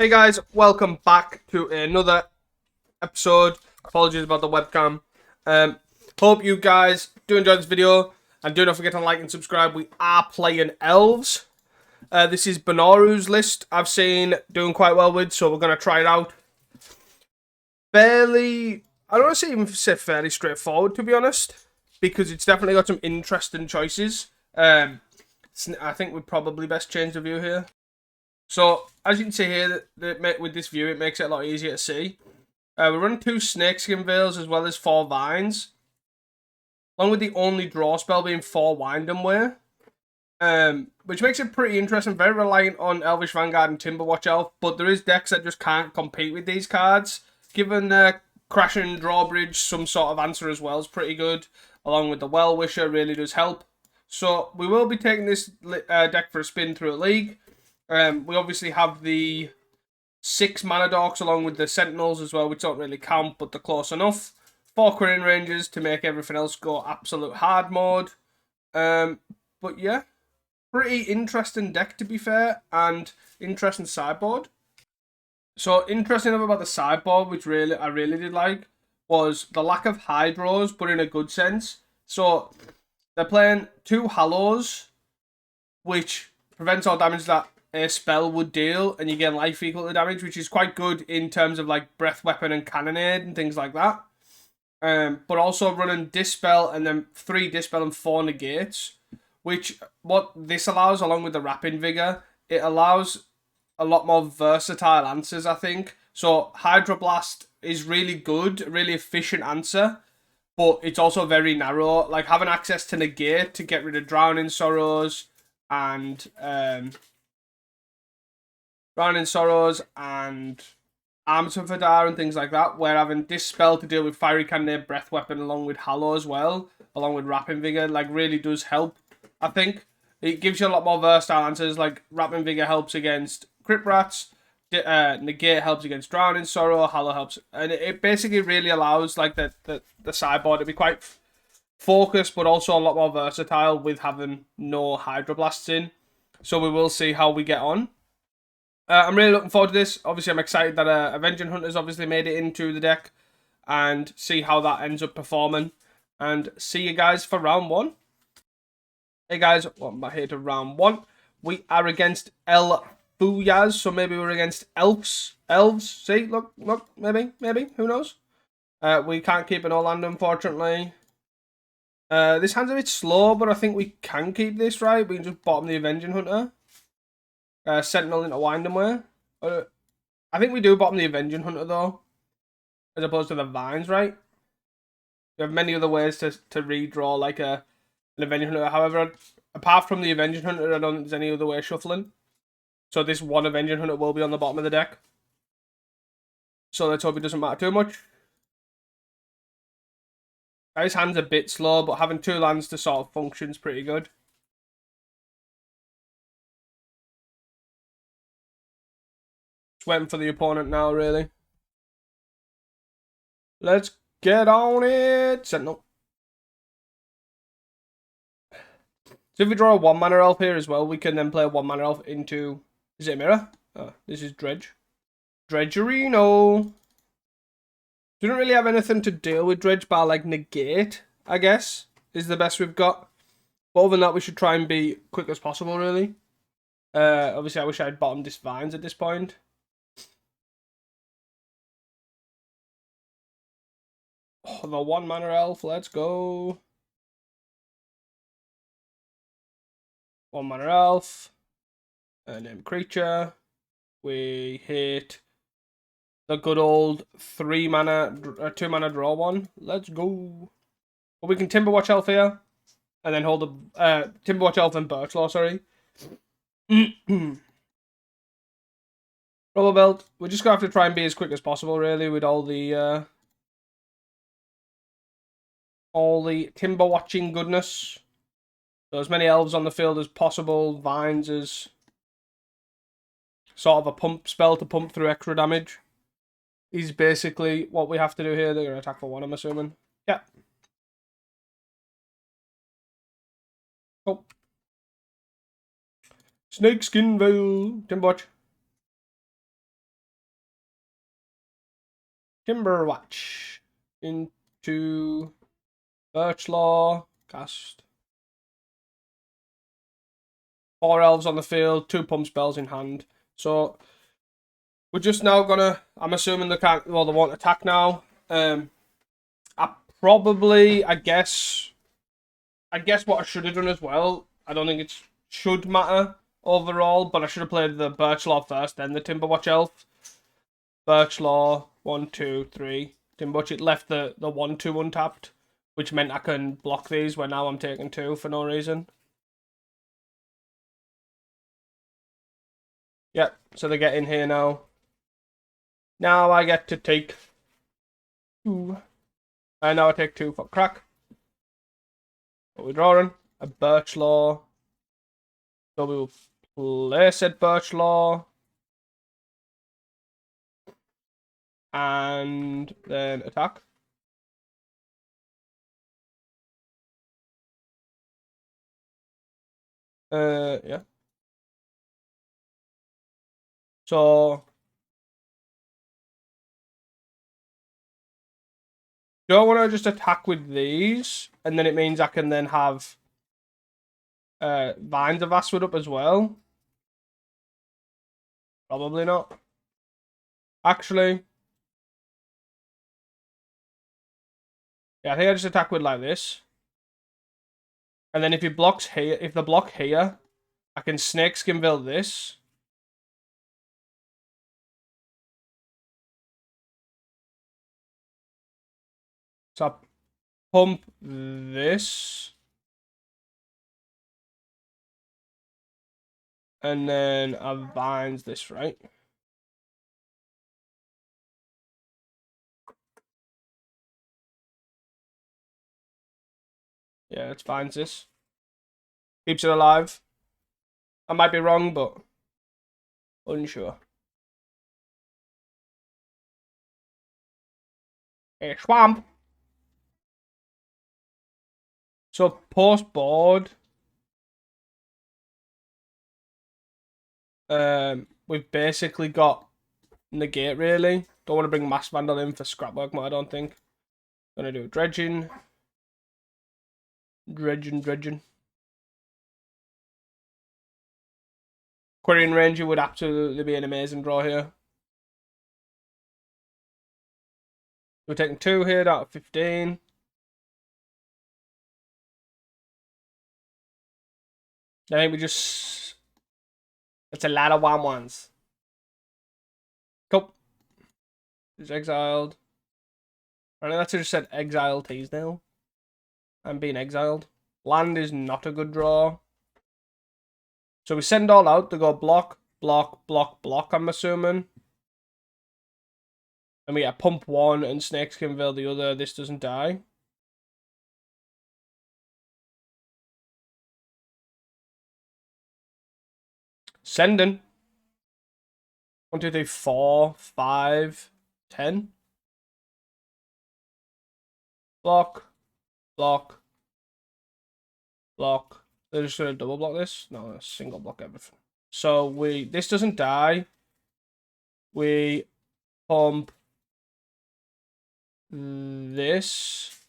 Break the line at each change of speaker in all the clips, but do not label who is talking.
Hey guys, welcome back to another episode. Apologies about the webcam. Hope you guys do enjoy this video, and do not forget to like and subscribe. We are playing Elves. This is Benaru's list I've seen doing quite well with, so we're going to try it out. Fairly, I don't want to even say fairly straightforward, to be honest, because it's definitely got some interesting choices. I think we probably best change the view here. So, as you can see here, with this view, it makes it a lot easier to see. We're running 2 Snakeskin Veils as well as 4 Vines. Along with the only draw spell being 4 Windhamware. Which makes it pretty interesting. Very reliant on Elvish Vanguard and Timberwatch Elf. But there is decks that just can't compete with these cards. Given Crashing Drawbridge, some sort of answer as well is pretty good. Along with the Well-Wisher, really does help. So, we will be taking this deck for a spin through a league. We obviously have the 6 Mana Dorks along with the Sentinels as well, which don't really count, but they're close enough. 4 Quirion Rangers to make everything else go absolute hard mode. But yeah, pretty interesting deck to be fair, and interesting sideboard. So interesting about the sideboard, which I really did like, was the lack of Hydros, but in a good sense. So they're playing 2 Hallows, which prevents all damage that a spell would deal, and you get life equal to damage, which is quite good in terms of like breath weapon and cannonade and things like that. But also running Dispel and then 3 Dispel and 4 negates, which what this allows, along with the Rapid Vigor, it allows a lot more versatile answers, I think. So Hydroblast is really good, really efficient answer, but it's also very narrow. Like having access to negate to get rid of Drowning Sorrows and Arms of Vidar and things like that, where having Dispel to deal with Fiery Cannonade, Breath Weapon, along with Hallow as well, along with Rapping Vigor, like really does help, I think. It gives you a lot more versatile answers, like Rapping Vigor helps against Crypt Rats, Negate helps against Drowning Sorrow, Hallow helps, and it basically really allows like the sideboard to be quite focused, but also a lot more versatile with having no Hydroblasts in. So we will see how we get on. I'm really looking forward to this. Obviously, I'm excited that Avenging Hunter's obviously made it into the deck, and see how that ends up performing. And see you guys for round 1. Hey guys, welcome back here to round 1. We are against El Fuyaz, so maybe we're against Elves. See, look, maybe, who knows? We can't keep an Orlando, unfortunately. This hand's a bit slow, but I think we can keep this, right? We can just bottom the Avenging Hunter. Sentinel into Windhamware. I think we do bottom the Avenging Hunter, though. As opposed to the Vines, right? We have many other ways to redraw, like an Avenging Hunter. However, apart from the Avenging Hunter, I don't think there's any other way of shuffling. So this one Avenging Hunter will be on the bottom of the deck. So let's hope it doesn't matter too much. His hand's a bit slow, but having 2 lands to sort of function's pretty good. Just waiting for the opponent now, really. Let's get on it. Sentinel. So if we draw a 1 mana elf here as well, we can then play a 1 mana elf into... Is it a mirror? Oh, this is Dredge. Dredgerino. Don't really have anything to deal with Dredge, but like negate, I guess, is the best we've got. But other than that, we should try and be quick as possible, really. Obviously, I wish I had bottomed this Vines at this point. Oh, the 1 mana elf, let's go. 1 mana elf. And then creature. We hit the good old 3 mana, 2 mana draw 1. Let's go. But we can Timberwatch Elf here. And then hold the Timberwatch Elf and Birchlaw, sorry. Rubber Belt. We're just going to have to try and be as quick as possible, really, with all the timber watching goodness. So as many elves on the field as possible. Vines is sort of a pump spell to pump through extra damage. Is basically what we have to do here. They're going to attack for 1, I'm assuming. Yeah. Oh. Snakeskin Veil. Timberwatch. Timber Watch into Birch Law. Cast. 4 elves on the field, 2 pump spells in hand. So we're just now gonna. I'm assuming they can't. Well, they won't attack now. I guess what I should have done as well. I don't think it should matter overall, but I should have played the Birch Law first, then the Timberwatch Elf. Birch Law, 1, 2, 3. Timberwatch, it left the 1/2 untapped, which meant I can block these where now I'm taking 2 for no reason. Yep, so they get in here now. Now I get to take 2. And now I take 2 for crack. What we're drawing? A Birch Law. So we will place it Birch Law. And then attack. Yeah. So do I want to just attack with these, and then it means I can then have Vines of Vastwood up as well? Probably not. Actually, yeah, I think I just attack with like this. And then if he blocks here, if the block here, I can Snakeskin build this. So I pump this. And then I vines this, right? Yeah, it's vines this. Keeps it alive. I might be wrong, but unsure. A swamp. So post board. We've basically got negate really. Don't want to bring Mass Vandal in for scrapwork, I don't think. Gonna do dredging. Dredging. Quarrying Ranger would absolutely be an amazing draw here. We're taking 2 here out of 15. I think we just... It's a lot of 1/1s. Cool. He's exiled. I think that's just said exile Teasdale. I'm being exiled. Land is not a good draw. So we send all out to go block, I'm assuming. And we get pump 1 and Snakeskin Veil the other. This doesn't die. Sending. 1, 2, 3, 4, 5, 10. Block. They're just gonna double block this? No, single block everything. So this doesn't die. We pump this.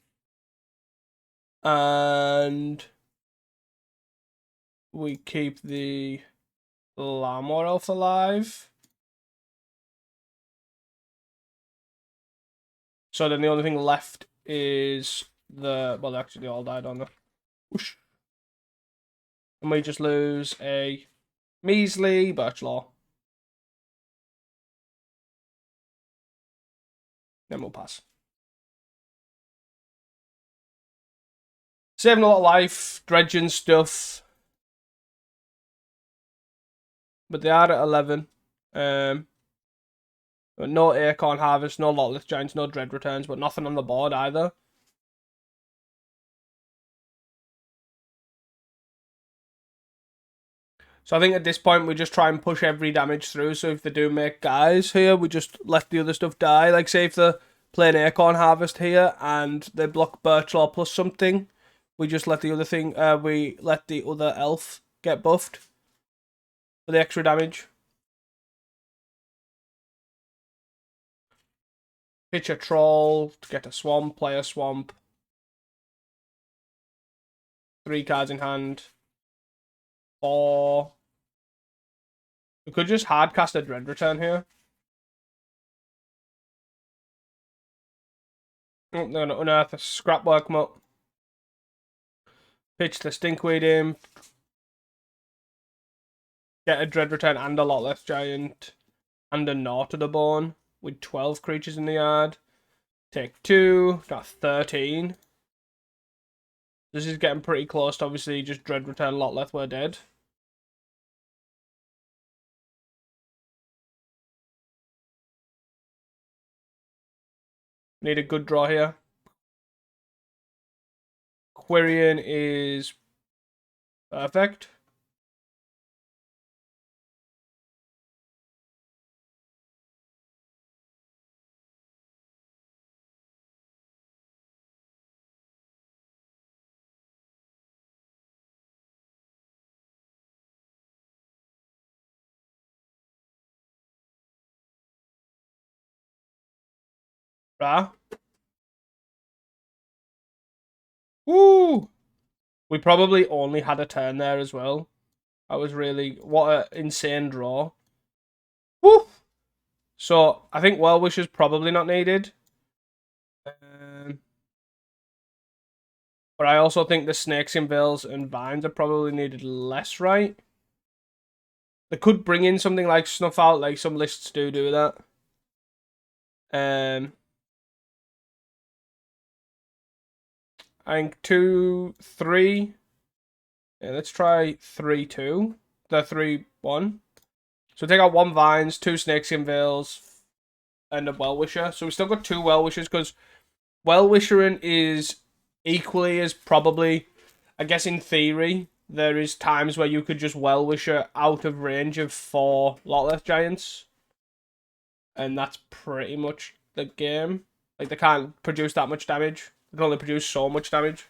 And we keep the Lamor Elf alive. So then the only thing left is well, actually they all died on the whoosh. And we just lose a measly Birch Law. Then we'll pass. Saving a lot of life, dredging stuff. But they are at 11. No Acorn Harvest, no Lotless Giants, no Dread Returns, but nothing on the board either. So I think at this point we just try and push every damage through. So if they do make guys here, we just let the other stuff die. Like say if they're playing Acorn Harvest here and they block Birch Law plus something, we just let the other thing. We let the other elf get buffed for the extra damage. Pitch a troll to get a swamp, play a swamp. 3 cards in hand. 4. We could just hardcast a Dread Return here. Oh, they're gonna unearth a Scrapwork Mutt. Pitch the Stinkweed in. Get a Dread Return and a Lotless Giant. And a Gnaw to the Bone. With 12 creatures in the yard. Take 2. Got 13. This is getting pretty close to obviously just Dread Return, Lotleth, we're dead. Need a good draw here. Quirion is perfect. Rah. Woo! We probably only had a turn there as well. That was really... What an insane draw. Woo! So, I think Well-Wish is probably not needed. But I also think the Snakes in Veils and Vines are probably needed less, right? They could bring in something like Snuff Out, like some lists do that. I think 2, 3. Yeah, let's try 3, 2. The 3, 1. So take out 1 Vines, 2 Snakeskin Veils, and a Well-Wisher. So we've still got 2 Well-Wishers, because Well-Wishering is equally as probably, I guess in theory, there is times where you could just Well-Wisher out of range of 4 Lotleth Giants. And that's pretty much the game. Like, they can't produce that much damage. They can only produce so much damage.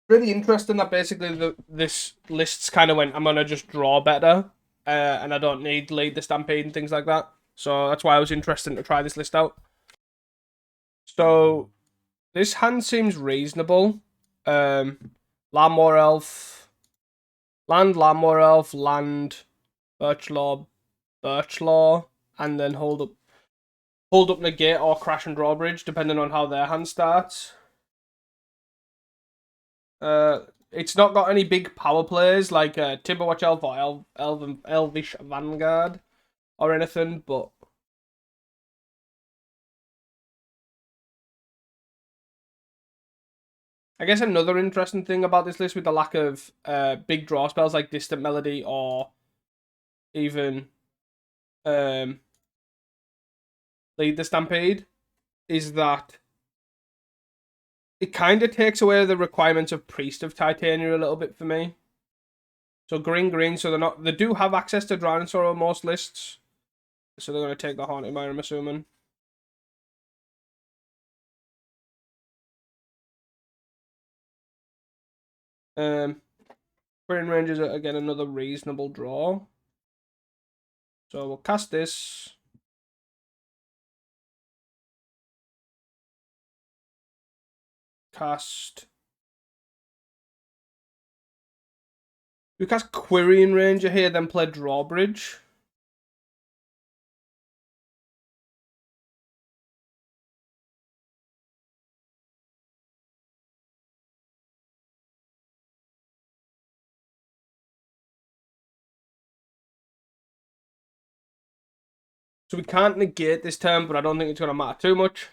Really interesting that basically this list's kind of went, I'm going to just draw better. And I don't need Lead the Stampede and things like that. So that's why I was interested to try this list out. So this hand seems reasonable. Landmore Elf. Landmore Elf, land, Birchlaw, and then hold up Negate or Crash and Drawbridge, depending on how their hand starts. It's not got any big power plays like Timberwatch Elf or Elvish Vanguard or anything, but I guess another interesting thing about this list with the lack of big draw spells like Distant Melody or even Lead the Stampede is that it kind of takes away the requirements of Priest of Titania a little bit for me. So green, so they do have access to Drown and Sorrow on most lists. So they're going to take the Haunted Mire, I'm assuming. Green Rangers are again another reasonable draw. So we'll cast this. We cast Quirion Ranger here, then play Drawbridge. So we can't negate this turn, but I don't think it's going to matter too much.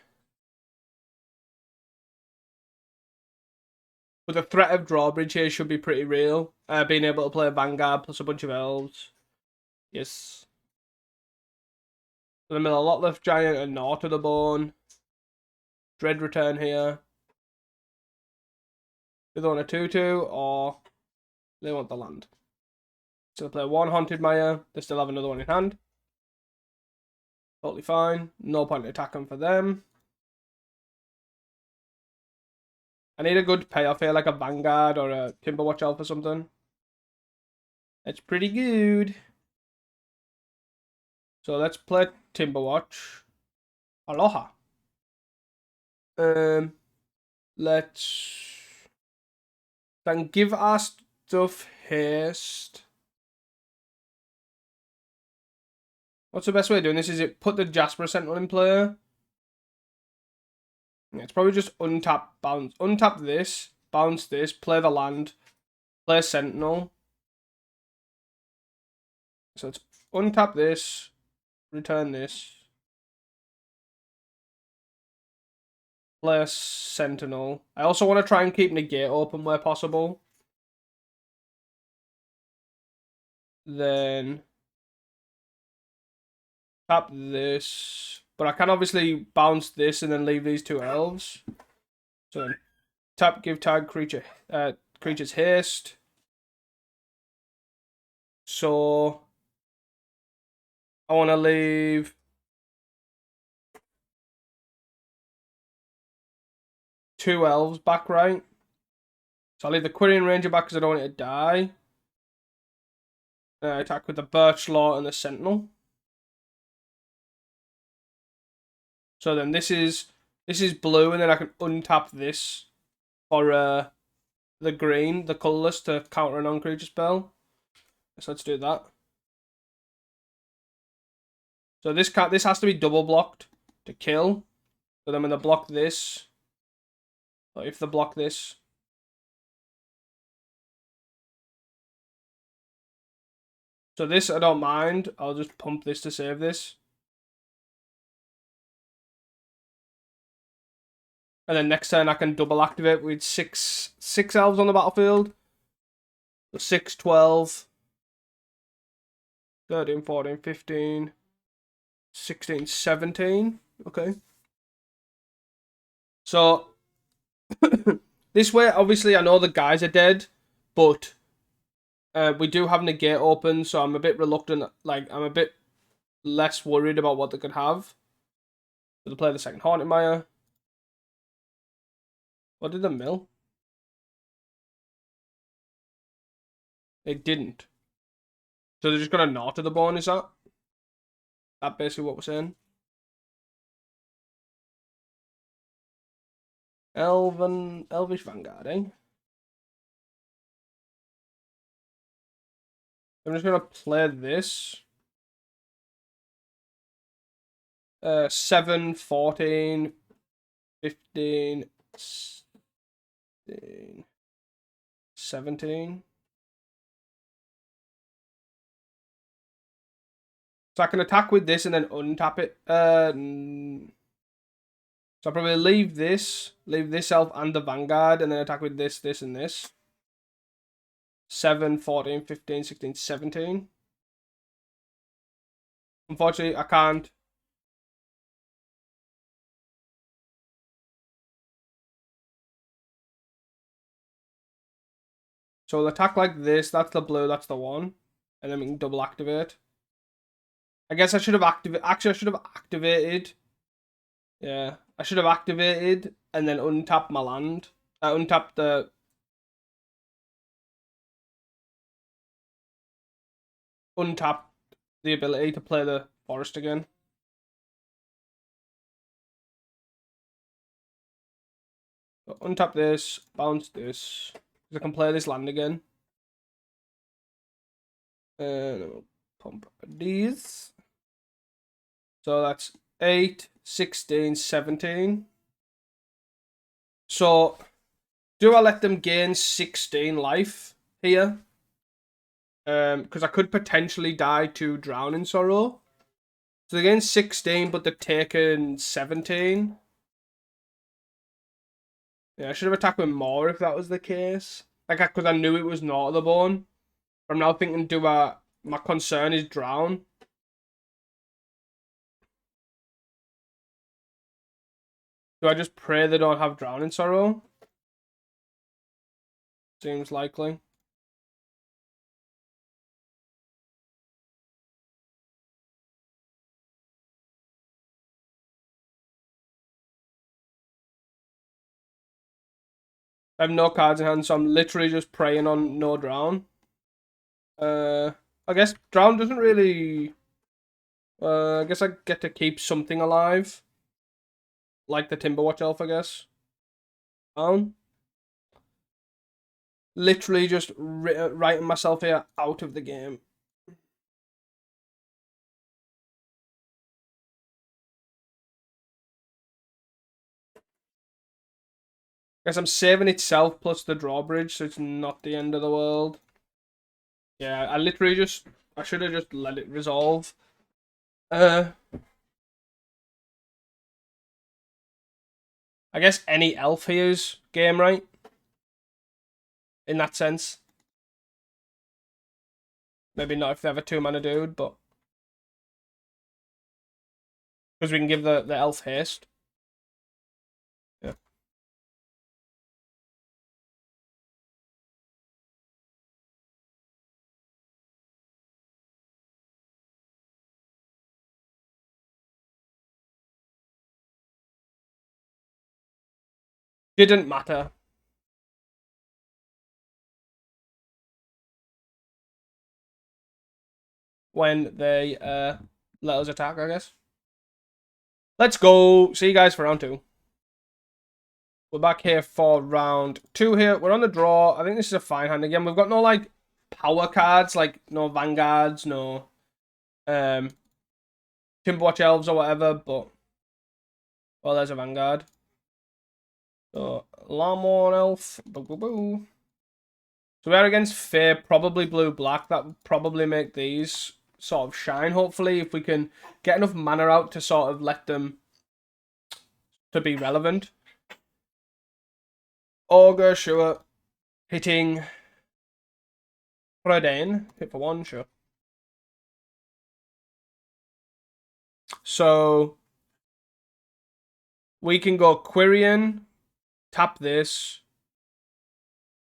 But the threat of Drawbridge here should be pretty real. Being able to play Vanguard plus a bunch of Elves. Yes. So the middle, Lotleth Giant and Gnaw to the Bone. Dread Return here. Do they want a 2/2 or they want the land? So they play 1 Haunted Mire. They still have another one in hand. Totally fine. No point in attacking for them. I need a good payoff here, like a Vanguard or a Timberwatch Elf or something. That's pretty good. So let's play Timberwatch. Aloha. Let's then give our stuff haste. What's the best way of doing this? Is it put the Jasper Sentinel in play? Yeah, it's probably just untap, bounce, untap this, bounce this, play the land, play Sentinel. So it's untap this, return this, play Sentinel. I also want to try and keep Negate open where possible. Then tap this. But I can obviously bounce this and then leave these two elves. So then tap, give tag creatures haste. So I want to leave two elves back, right? So I'll leave the Quirion Ranger back because I don't want it to die. Attack with the Birch Law and the Sentinel. So then this is blue, and then I can untap this for the green, the colourless, to counter a non-creature spell. So let's do that. So this has to be double blocked to kill. So then when they block this, or if they block this, so this I don't mind. I'll just pump this to save this. And then next turn I can double activate with six elves on the battlefield. So 6, 12, 13, 14, 15, 16, 17. Okay. So this way, obviously, I know the guys are dead, but we do have Negate open, so I'm a bit reluctant. Like, I'm a bit less worried about what they could have. So they play the second Haunted Mire. What did they mill? They didn't. So they're just gonna gnaw to the bone, is that? That basically what we're saying? Elvish Vanguard, eh? I'm just gonna play this. 7, 14, 15, 16, 17. So I can attack with this and then untap it. So I'll probably leave this elf and the Vanguard, and then attack with this, this, and this. 7, 14, 15, 16, 17. Unfortunately, I can't. So we'll attack like this. That's the blue, that's the one. And then we can double activate. I guess I should have activated. Actually, I should have activated. Yeah, I should have activated and then untap my land. Untap the. Untap the ability to play the forest again. So untap this, bounce this. I can play this land again. And we'll pump these. So that's 8, 16, 17. So do I let them gain 16 life here? Because I could potentially die to Drowning Sorrow. So they gain 16, but they've taken 17. Yeah, I should have attacked with more if that was the case. Like, because I knew it was not the bone. I'm now thinking, my concern is drown. Do I just pray they don't have Drowning Sorrow? Seems likely. I have no cards in hand, so I'm literally just praying on no drown. I guess drown doesn't really. I guess I get to keep something alive. like the Timberwatch Elf, I guess. Literally just writing myself here out of the game. Guess I'm saving itself plus the drawbridge, so it's not the end of the world. Yeah, I should have just let it resolve. I guess any elf here's game, right? In that sense. Maybe not if they have a 2-mana dude, but because we can give the elf haste. Yeah. Didn't matter. When they let us attack, I guess. Let's go. See you guys for round 2. We're back here for round 2 here. We're on the draw. I think this is a fine hand again. We've got no like power cards, like no Vanguards, no Timberwatch Elves or whatever, but well, there's a Vanguard. So Lamorn Elf. Boo, boo, boo. So we're against Fair, probably blue-black. That would probably make these sort of shine, hopefully, if we can get enough mana out to sort of let them to be relevant. Ogre, sure. Hitting Redane. Hit for 1, sure. So we can go Quirion, tap this,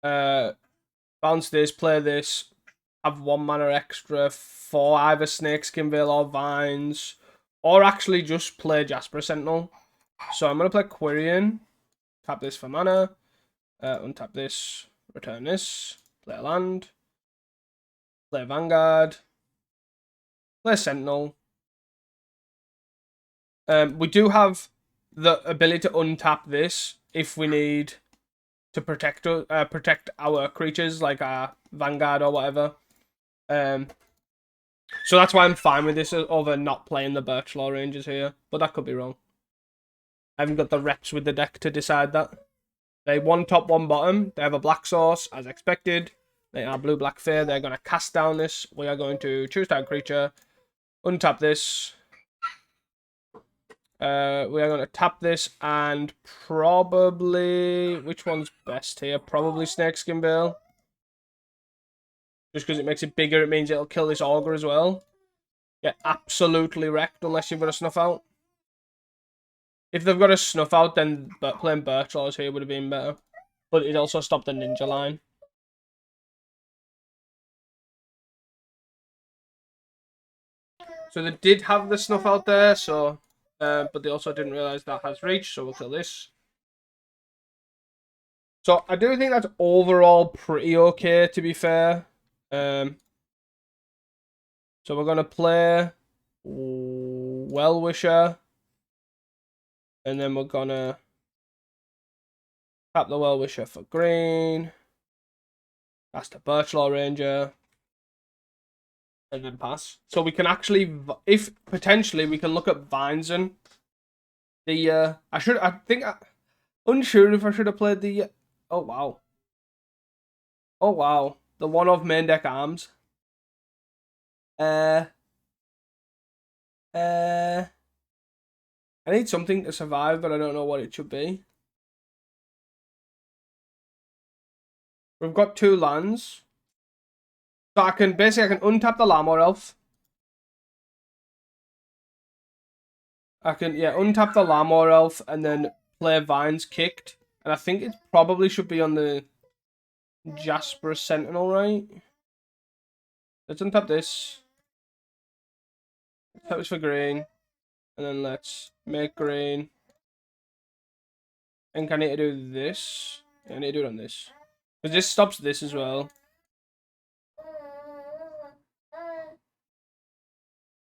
bounce this, play this, have 1 mana extra for either Snakeskin Veil or Vines, or actually just play Jasper Sentinel. So I'm going to play Quirion, tap this for mana, untap this, return this, play a land, play Vanguard, play Sentinel. We do have the ability to untap this if we need to protect our creatures, like our Vanguard or whatever. So that's why I'm fine with this over not playing the Birchlaw Rangers here, but that could be wrong. I haven't got the reps with the deck to decide that. They 1 top, 1 bottom. They have a black source, as expected. They are blue-black fair. They're going to cast down this. We are going to choose down creature, untap this. We are going to tap this and probably... Which one's best here? Probably Snakeskin Veil. Just because it makes it bigger, it means it'll kill this Augur as well. Get absolutely wrecked unless you've got a Snuff Out. If they've got a Snuff Out, then playing Birchlaws here would have been better. But it also stopped the Ninja line. So they did have the Snuff Out there, so... but they also didn't realise that has reach, so we'll kill this. So I do think that's overall pretty okay, to be fair. So we're going to play Well-Wisher. And then we're going to tap the Well-Wisher for green. That's the Birchlaw Ranger. And then pass. So we can actually, if potentially, we can look at Vinesen. Unsure if I should have played the, oh wow. Oh wow. The one of main deck arms. I need something to survive, but I don't know what it should be. We've got 2 lands. So I can untap the Lamor Elf. I can, untap the Lamor Elf and then play Vines kicked. And I think it probably should be on the Jasper Sentinel, right? Let's untap this. Tap this for green. And then let's make green. And can I need to do this? Yeah, I need to do it on this. Because this stops this as well.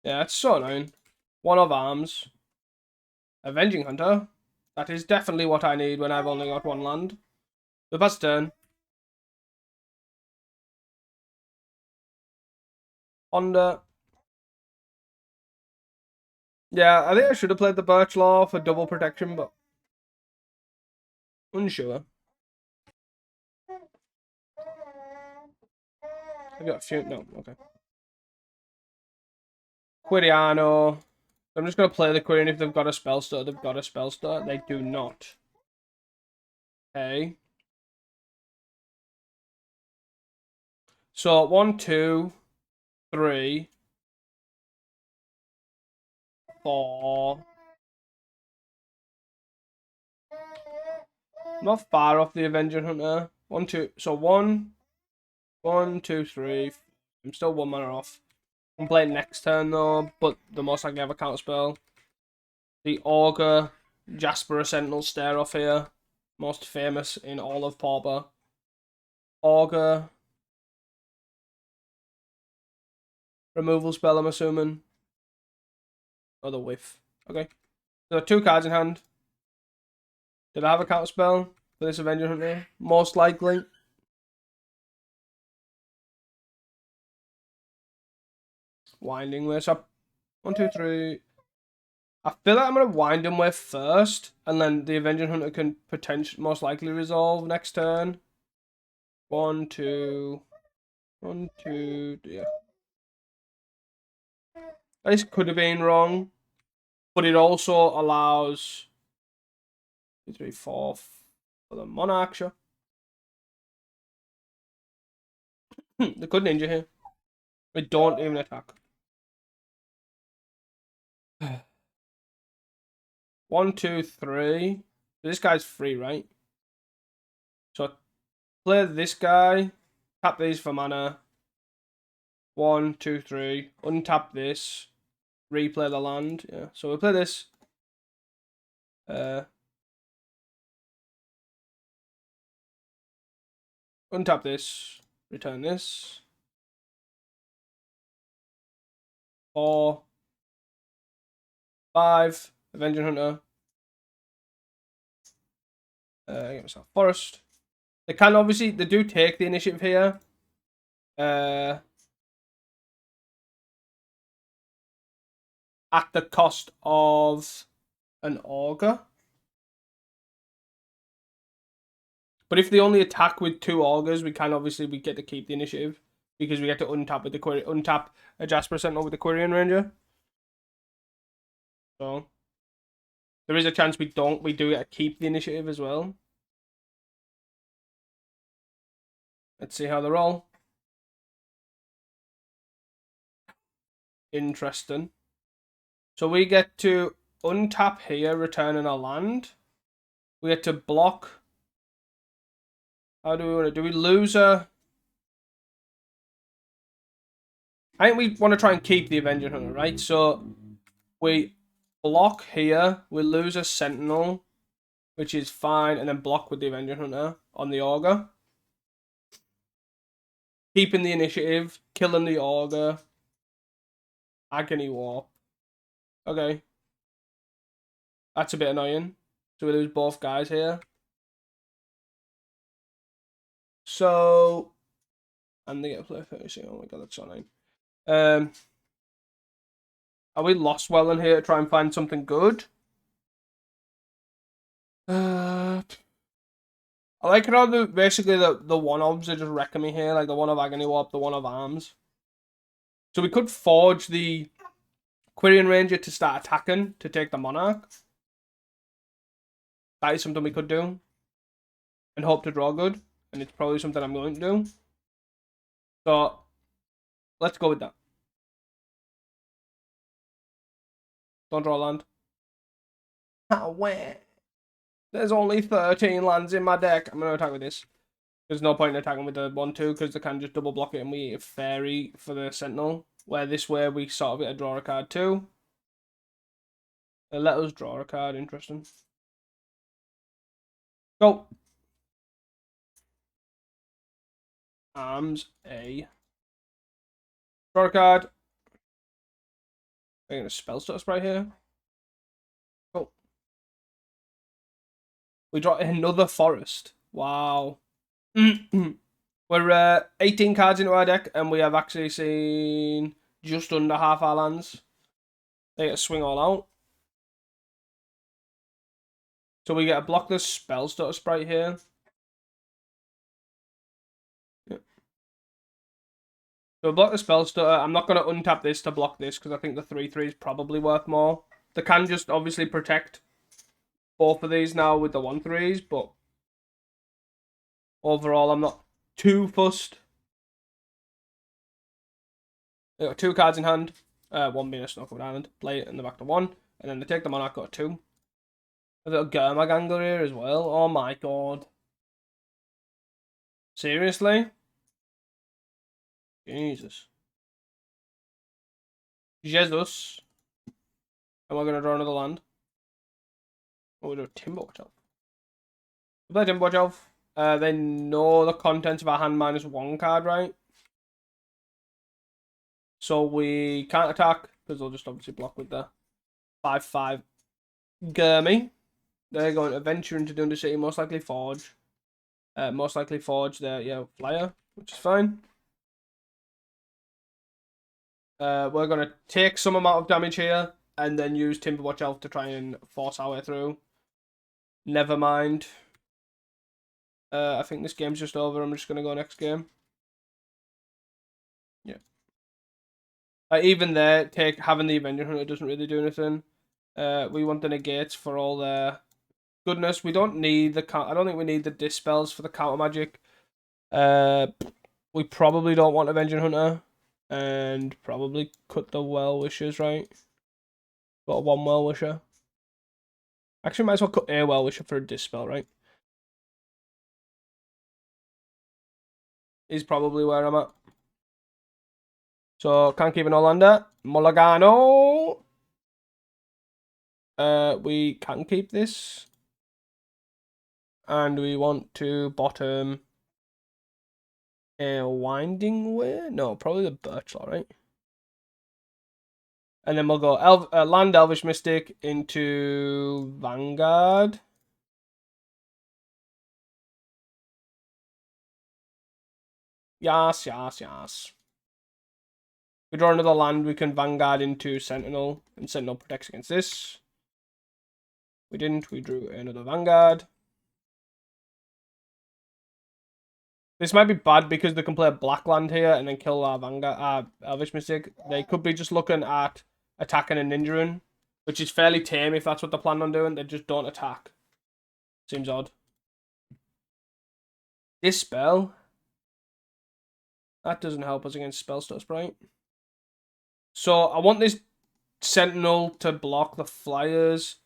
Yeah, that's so annoying. 1 of arms. Avenging Hunter. That is definitely what I need when I've only got one land. The pass turn. Honda. Yeah, I think I should have played the Birch Law for double protection, but unsure. I've got a few. No, okay. Quiriano. I'm just going to play the Quirion if they've got a spell start. They've got a spell start. They do not. Okay. So 1, 2, 3, 4. Not far off the Avenger Hunter. 1, 2. So 1, 1, 2, 3. I'm still 1 mana off. I'm playing next turn though, but the most I can have a counter spell. The Augur, Jasper, a Sentinel stare off here. Most famous in all of Pauper. Augur. Removal spell, I'm assuming. Oh, the whiff. Okay. There are 2 cards in hand. Did I have a counter spell for this Avenger Hunter? Most likely. Winding Way. So 1, 2, 3. I feel like I'm gonna wind him with first, and then the Avenger Hunter can potentially most likely resolve next turn. 1, 2. 1, 2. Yeah. This could have been wrong, but it also allows 2, 3, 4 for the Monarch. Sure. They could ninja here. We don't even attack. 1, 2, 3. This guy's free, right? So play this guy. Tap these for mana. 1, 2, 3. Untap this. Replay the land. Yeah. So we'll play this. Untap this. Return this. 4, 5. Avenger Hunter. Get myself Forest. They can obviously, they do take the initiative here. At the cost of an Augur. But if they only attack with 2 Augurs, we get to keep the initiative. Because we get to untap with the untap a Jasper Sentinel with the Quirion Ranger. So there is a chance we do get to keep the initiative as well. Let's see how they roll. Interesting. So we get to untap here, returning a land. We get to block. How do we want to do? We lose a... I think we want to try and keep the Avenger Hunter, right? So we block here. We lose a Sentinel, which is fine, and then block with the Avenger Hunter on the Augur. Keeping the initiative, killing the Augur. Agony Warp. Okay. That's a bit annoying. So we lose both guys here. So... And they get play 30. Oh my god, that's so annoying. Are we lost well in here to try and find something good? I like how basically the one-ofs are just wrecking me here, like the one of Agony Warp, the one of Arms. So we could forge the Quirion Ranger to start attacking to take the Monarch. That is something we could do. And hope to draw good. And it's probably something I'm going to do. So, let's go with that. Don't draw land. Where? There's only 13 lands in my deck. I'm going to attack with this. There's no point in attacking with the 1-2 because they can just double block it and we Fairy for the Sentinel. Where this way we sort of get to draw a card too. Let us draw a card. Interesting. Go. Arms A. Draw a card. I'm going to spell stuff right here. Cool. We draw another forest. Wow. We're 18 cards into our deck, and we have actually seen just under half our lands. They get a swing all out. So we get a block this spell stutter sprite here. Yep. So block the spell stutter. I'm not going to untap this to block this because I think the 3/3 is probably worth more. They can just obviously protect both of these now with the 1/3s, but overall I'm not too fussed. They got 2 cards in hand. One being a Snowcovered Island. Play it in the back to 1. And then they take the Monarch, got 2. A little Gurmag Angler here as well. Oh my god. Seriously? Jesus. Jesus. And we're going to draw another land. Oh, we do a Timberwatch Elf. We play Timberwatch Elf. They know the contents of our hand -1 card, right? So we can't attack, because they'll just obviously block with the 5/5 Gurmy. They're going to venture into the Undercity, most likely Forge. Most likely Forge their flyer, which is fine. We're going to take some amount of damage here, and then use Timberwatch Elf to try and force our way through. Never mind. I think this game's just over. I'm just going to go next game. Yeah. Even there, having the Avenger Hunter doesn't really do anything. We want the negates for all their goodness. We don't need the I don't think we need the dispels for the counter magic. We probably don't want Avenger Hunter, and probably cut the Well Wishers, right? Got 1 Well Wisher. Actually, might as well cut a Well Wisher for a dispel, right? Is probably where I'm at. So can't keep an Orlando. Mulligano. We can keep this. And we want to bottom a Winding Way? No, probably the Birchlaw, right? And then we'll go land Elvish Mystic into Vanguard. Yes, yes, yes. We draw another land, we can Vanguard into Sentinel, and Sentinel protects against this. We didn't, we drew another Vanguard. This might be bad because they can play a black land here and then kill our Vanguard, Elvish Mystic. They could be just looking at attacking and ninjaing, which is fairly tame if that's what they're planning on doing. They just don't attack. Seems odd. This spell, that doesn't help us against Spell Stutter Sprite. So I want this Sentinel to block the flyers.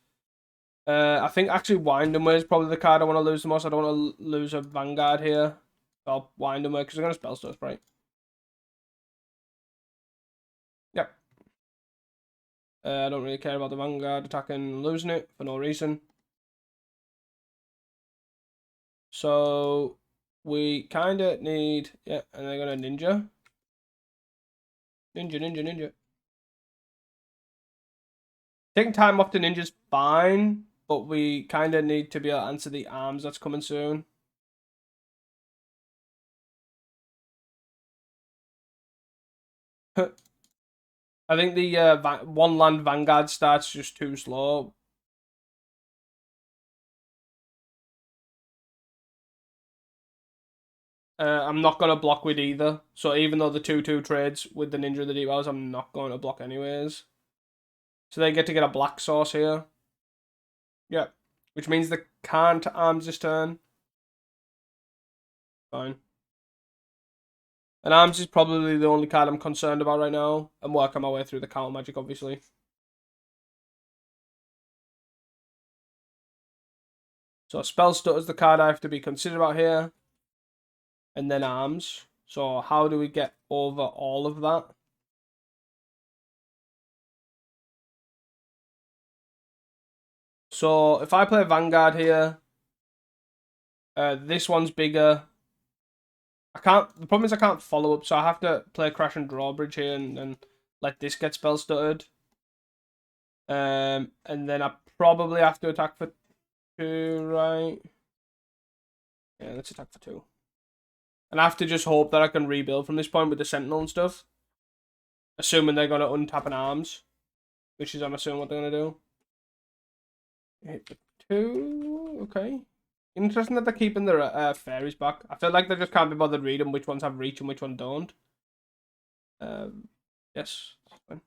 I think actually Windhammer is probably the card I want to lose the most. I don't want to lose a Vanguard here. I'll Windhammer because they're going to Spell Stutter Sprite. Yep. I don't really care about the Vanguard attacking and losing it for no reason. So we kind of need, and they're going to Ninja. Ninja. Taking time off the Ninja's fine, but we kind of need to be able to answer the arms that's coming soon. I think the 1 land Vanguard starts just too slow. I'm not going to block with either. So even though the 2/2 trades with the Ninja of the Deep Wells, I'm not going to block anyways. So they get to get a black source here. Yeah. Which means they can't arms this turn. Fine. And arms is probably the only card I'm concerned about right now. I'm working my way through the counter magic, obviously. So Spell Stutter is the card I have to be considered about here. And then arms. So how do we get over all of that? So if I play Vanguard here, this one's bigger. The problem is I can't follow up, so I have to play Crash and Drawbridge here and let this get Spell Stuttered. And then I probably have to attack for 2, right? Yeah, let's attack for 2. And I have to just hope that I can rebuild from this point with the Sentinel and stuff. Assuming they're going to untap an arms. Which is, I'm assuming, what they're going to do. Hit the 2. Okay. Interesting that they're keeping their fairies back. I feel like they just can't be bothered reading which ones have reach and which one don't. Yes. Fine.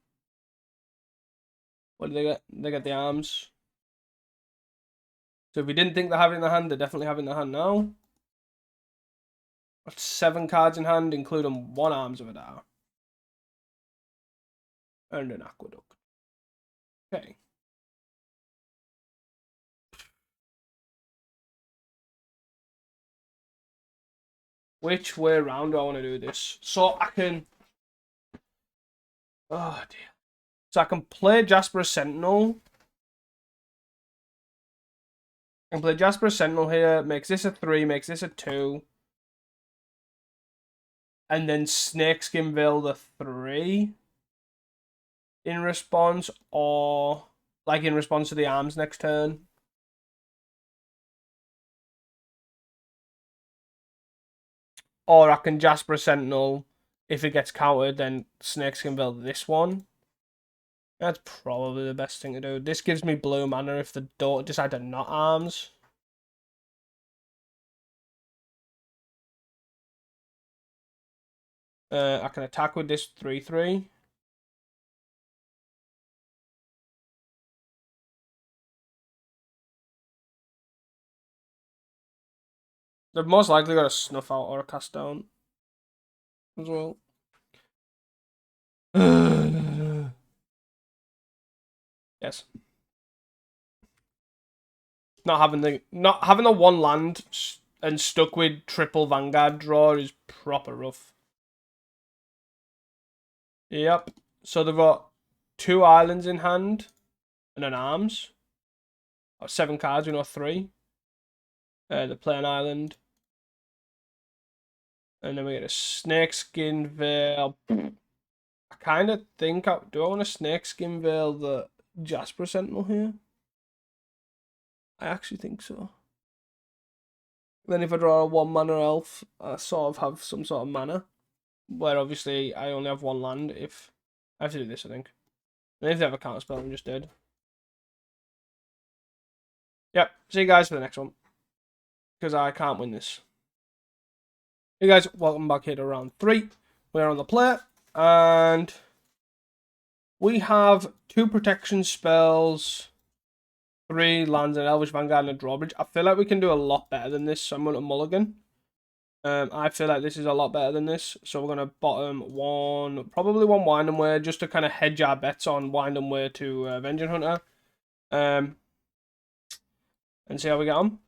What do they get? They get the arms. So if we didn't think they have it in the hand, they definitely have it in the hand now. Got 7 cards in hand, including 1 Arms of a Dar. And an Aqueduct. Okay. Which way around do I want to do this? So I can... Oh, dear. So I can play Jasper Sentinel. I can play Jasper Sentinel here. Makes this a 3, makes this a 2. And then Snakeskin Veil the 3. In response, or... Like in response to the arms next turn. Or I can Jasper Sentinel. If it gets countered, then Snakeskin Veil this one. That's probably the best thing to do. This gives me blue mana if they don't decide to not arms. I can attack with this 3/3. They've most likely got a Snuff Out or a Cast Down as well. Yes. Not having the 1 land and stuck with triple Vanguard draw is proper rough. Yep. So they've got 2 islands in hand and an arms. 7 cards, 3. They play an island. And then we get a Snakeskin Veil. I kind of think... Do I want a Snakeskin Veil the Jasper Sentinel here? I actually think so. Then if I draw a 1 mana elf, I sort of have some sort of mana. Where obviously I only have 1 land if... I have to do this, I think. And if they have a counter spell, I'm just dead. Yep, see you guys for the next one. Because I can't win this. Hey guys, welcome back here to round 3. We're on the play. And we have 2 protection spells, 3 lands, an Elvish Vanguard, and a Drawbridge. I feel like we can do a lot better than this, so I'm going to mulligan. I feel like this is a lot better than this, so we're going to bottom 1, probably 1 Wind and Wear, just to kind of hedge our bets on Wind and Wear to Vengeance Hunter. And see how we get on.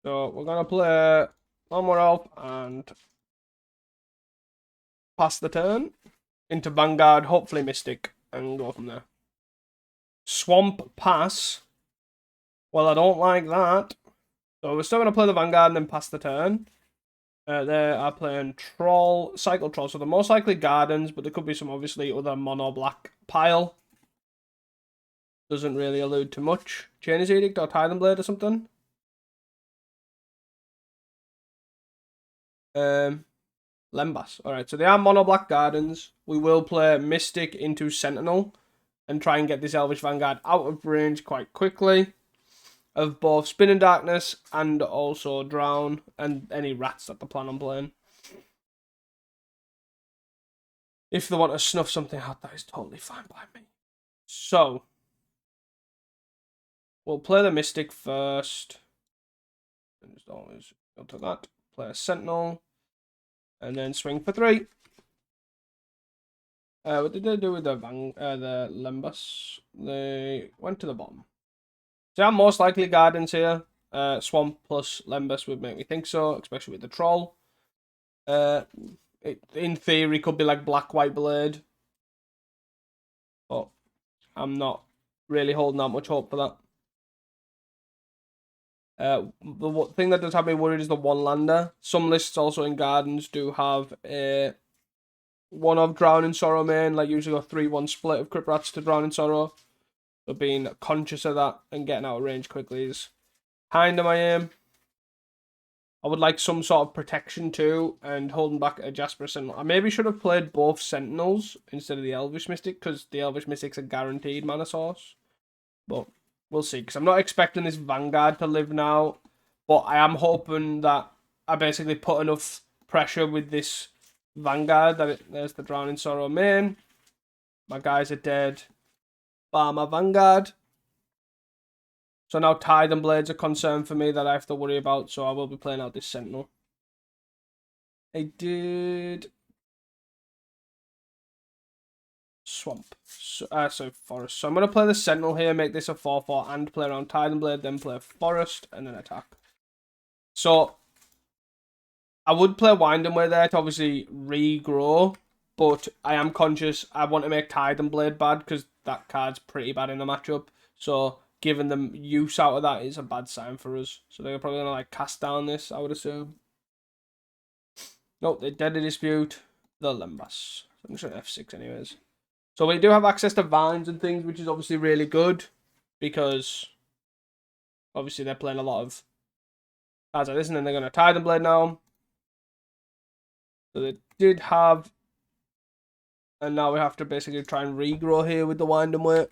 So we're going to play 1 more elf and pass the turn into Vanguard, hopefully Mystic, and go from there. Swamp pass. Well, I don't like that. So we're still going to play the Vanguard and then pass the turn. They are playing Troll, Cycle Troll. So they're most likely Gardens, but there could be some obviously other mono black pile. Doesn't really allude to much. Chainer's Edict or Titan Blade or something. Lembas. Alright, so they are mono black Gardens. We will play Mystic into Sentinel and try and get this Elvish Vanguard out of range quite quickly of both Spin and Darkness and also Drown and any rats that they plan on playing. If they want to snuff something out, that is totally fine by me. So, we'll play the Mystic first. And just always go to that. Play a Sentinel. And then swing for 3. What did they do with the Lembas? They went to the bottom. So I'm most likely Gardens here. Swamp plus Lembas would make me think so, especially with the Troll. It, in theory, could be like Black-White Blade. But I'm not really holding that much hope for that. The thing that does have me worried is the 1-lander. Some lists also in Gardens do have a 1 of Drowning Sorrow main, like usually a 3-1 split of Crypt Rats to Drowning Sorrow. So being conscious of that and getting out of range quickly is kind of my aim. I would like some sort of protection too, and holding back a Jasper Sentinel. I maybe should have played both Sentinels instead of the Elvish Mystic, because the Elvish Mystic's a guaranteed mana source. But we'll see, because I'm not expecting this Vanguard to live now, but I am hoping that I basically put enough pressure with this Vanguard that there's the Drowning Sorrow main. My guys are dead. Bar my Vanguard. So now Tide and Blade's a concern for me that I have to worry about, so I will be playing out this Sentinel. I did Swamp. So Forest. So I'm going to play the Sentinel here, make this a 4-4, and play around Tide and Blade, then play Forest, and then attack. So I would play Winding Way there to obviously regrow, but I am conscious I want to make Tide and Blade bad, because that card's pretty bad in the matchup. So giving them use out of that is a bad sign for us. So they're probably going to like cast down this, I would assume. Nope, they Deadly Dispute the Lembas. I'm just going to F6 anyways. So we do have access to vines and things, which is obviously really good, because obviously they're playing a lot of cards like this, and then they're going to Tide and Blade now. So they did have, and now we have to basically try and regrow here with the Winding Way.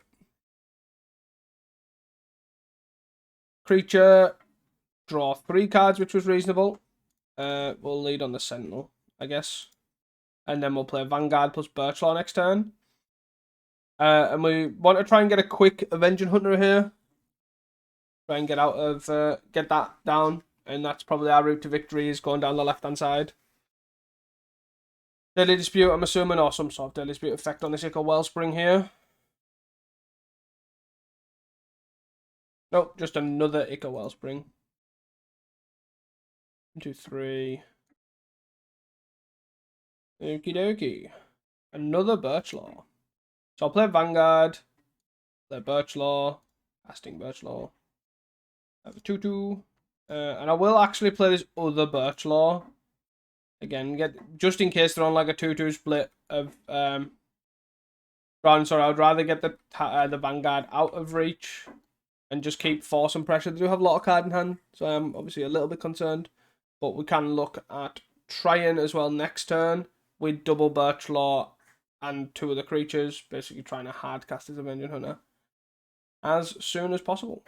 Creature, draw 3 cards, which was reasonable. We'll lead on the Sentinel, I guess. And then we'll play Vanguard plus Birchlaw next turn. And we want to try and get a quick Avenging Hunter here. Try and get out of, get that down. And that's probably our route to victory, is going down the left-hand side. Deadly Dispute, I'm assuming, or some sort of Deadly Dispute effect on this Ichor Wellspring here. Nope, just another Ichor Wellspring. 1, 2, 3. Okie dokie. Another Birchlaw. So I'll play Vanguard, play Birchlaw, casting Birchlaw. I have a 2-2. And I will actually play this other Birchlaw. Again, just in case they're on like a 2-2 split of Sorry, I would rather get the Vanguard out of reach and just keep forcing pressure. They do have a lot of card in hand, so I'm obviously a little bit concerned. But we can look at trying as well next turn with double Birchlaw and 2 of the creatures, basically trying to hard cast this Avenging Hunter as soon as possible.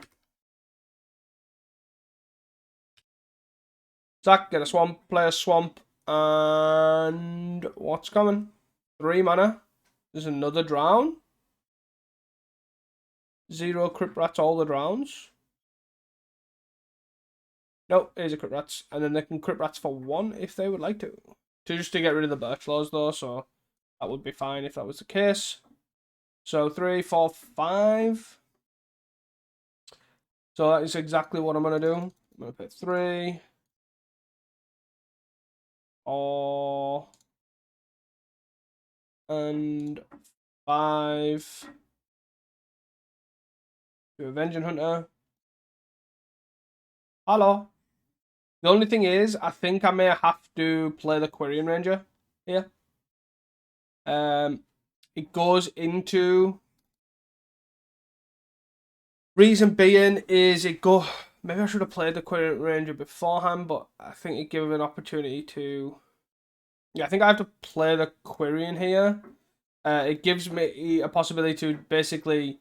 Zach, get a Swamp, play a Swamp, and what's coming? 3 mana. There's another Drown. 0 Crypt Rats, all the Drowns. Nope, here's a Crypt Rats, and then they can Crypt Rats for 1 if they would like to. Just to get rid of the Birchlaws though, so that would be fine if that was the case. So 3, 4, 5. So that is exactly what I'm going to do. I'm going to put 3. 4. And 5. To Avenging Hunter. Hello. The only thing is, I think I may have to play the Quirion Ranger here. It goes into... Reason being is maybe I should have played the Quirion Ranger beforehand, but I think it gave me an opportunity to... Yeah, I think I have to play the Quirion here. It gives me a possibility to basically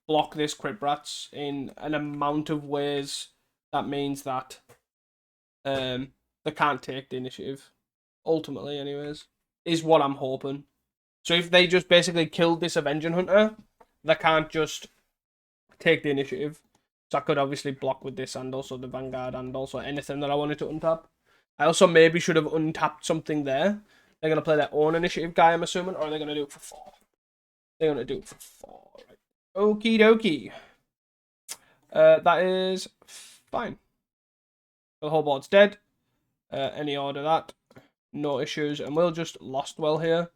block this Crypt Rats in an amount of ways that means that they can't take the initiative. Ultimately, anyways, is what I'm hoping. So if they just basically killed this Avenging Hunter, they can't just take the initiative. So I could obviously block with this and also the Vanguard and also anything that I wanted to untap. I also maybe should have untapped something there. They're going to play their own initiative guy, I'm assuming, or they're going to do it for 4. They're going to do it for 4, right? Okie dokie. That is fine. The whole board's dead. Any order that. No issues. And we'll just Lost Well here.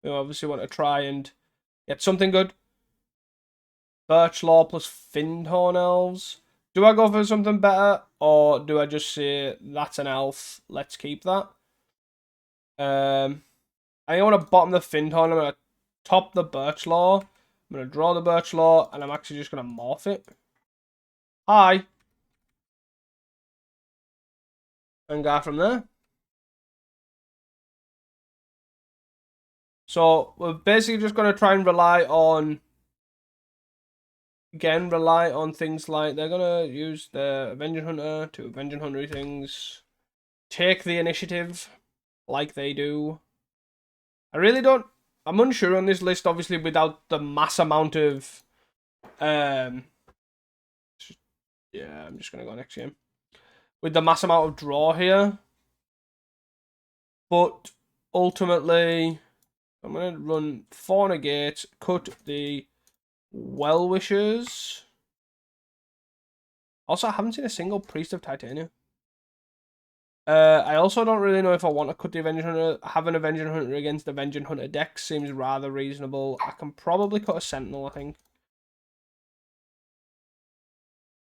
We obviously want to try and get something good. Birchlaw plus Findhorn Elves. Do I go for something better? Or do I just say, that's an elf, let's keep that? I think I want to bottom the Findhorn. I'm going to top the Birch Law. I'm going to draw the Birch Law, and I'm actually just going to morph it. Hi. And go from there. So we're basically just going to try and rely on things like they're going to use the Avenging Hunter to Avenging Hunter things. Take the initiative like they do. I really don't... I'm unsure on this list, obviously, without the mass amount of... yeah, I'm just going to go next game. With the mass amount of draw here. But ultimately, I'm going to run 4 negates, cut the Well-Wishers. Also, I haven't seen a single Priest of Titania. I also don't really know if I want to cut the Avenging Hunter. Having Avenging Hunter against the Avenging Hunter deck seems rather reasonable. I can probably cut a Sentinel, I think.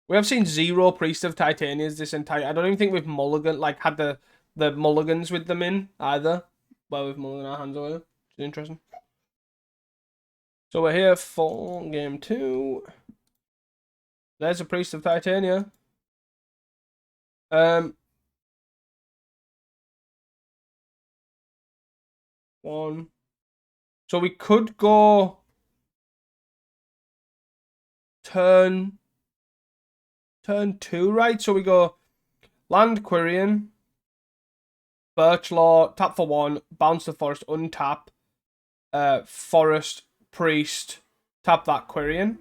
We have seen 0 Priest of Titanias this entire... I don't even think we've mulligan, like, had the mulligans with them in, either. Well, we've mulligan our hands away, which is interesting. So we're here for game 2. There's a Priest of Titania. One. So we could go turn 2, right? So we go land Quirion, Birch Law, tap for 1, bounce the forest, untap, forest, priest, tap that Quirion.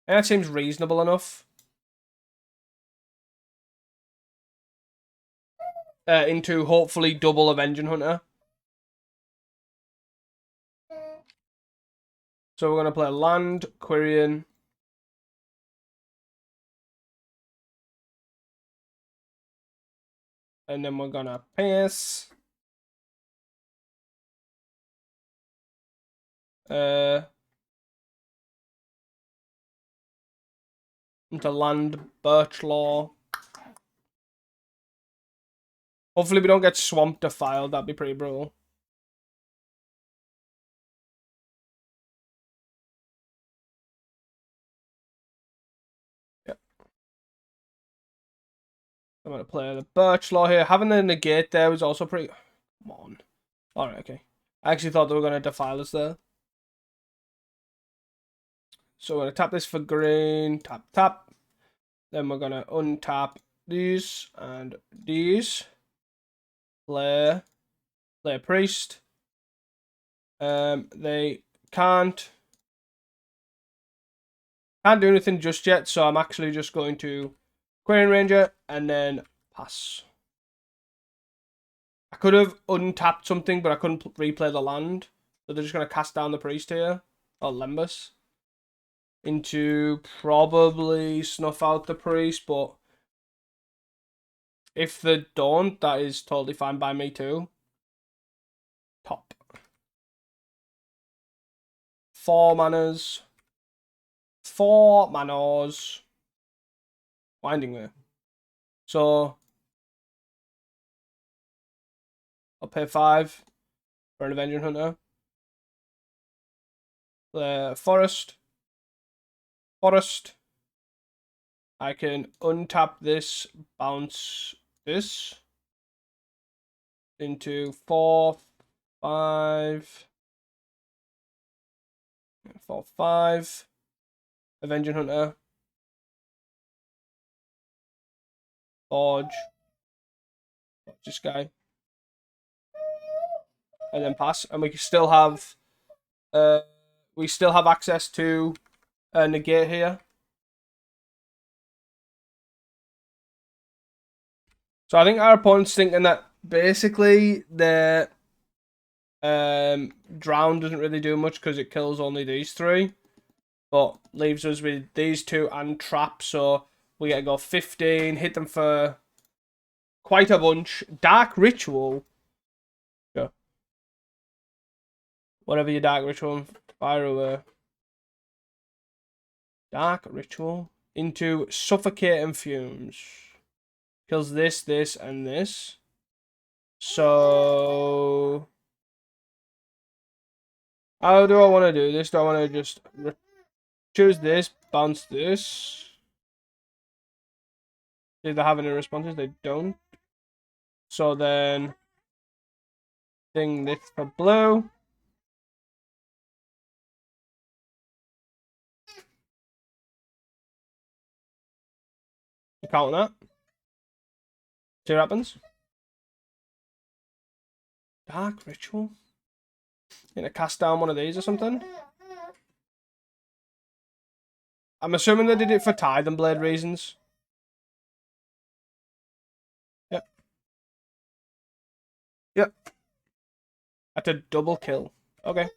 And that seems reasonable enough. Into hopefully double Avenging Hunter. So we're going to play land, Quirion. And then we're going to pass. Into land, Birch Law. Hopefully we don't get Swamp Defiled. That'd be pretty brutal. I'm going to play the Birch Law here. Having the negate there was also pretty... Come on. Alright, okay. I actually thought they were going to defile us there. So we're going to tap this for green. Tap, tap. Then we're going to untap these and these. Play priest. They can't do anything just yet, so I'm actually just going to Quirion Ranger and then pass. I could have untapped something, but I couldn't replay the land. So they're just going to cast down the priest here. Or Lembus. Into probably snuff out the priest, but if they don't, that is totally fine by me too. Top. 4 manas. 4 manas. Winding Way. So I'll pay 5 for an Avenging Hunter. The forest. I can untap this, bounce this into 4, 5. 4, 5. Avenging Hunter. Forge. This guy. And then pass. And we still have access to negate here. So I think our opponent's thinking that basically the drown doesn't really do much because it kills only these 3. But leaves us with these 2 and trap, so we get to go 15, hit them for quite a bunch. Dark Ritual. Yeah. Whatever your Dark Ritual, fire away. Dark Ritual into Suffocating Fumes. Kills this, this, and this. So How do I want to do this? Do I want to just choose this, bounce this? Do they have any responses? They don't. So then, thing this for blue. You count that. See what happens. Dark Ritual. Gonna cast down one of these or something. I'm assuming they did it for Tithe and Blade reasons. Yep. Yep. That's a double kill. Okay.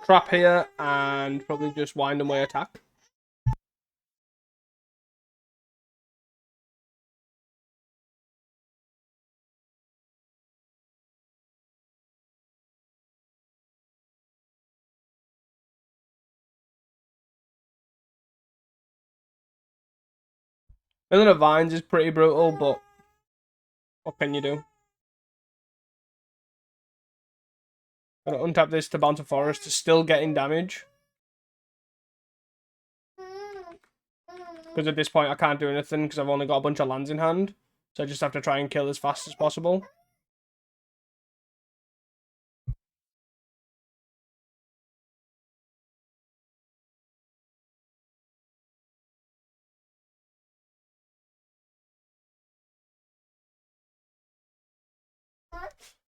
Trap here and probably just wind away attack. Million of Vines is pretty brutal, but what can you do? Gonna untap this to bounce a forest to still getting damage. Because at this point I can't do anything because I've only got a bunch of lands in hand. So I just have to try and kill as fast as possible.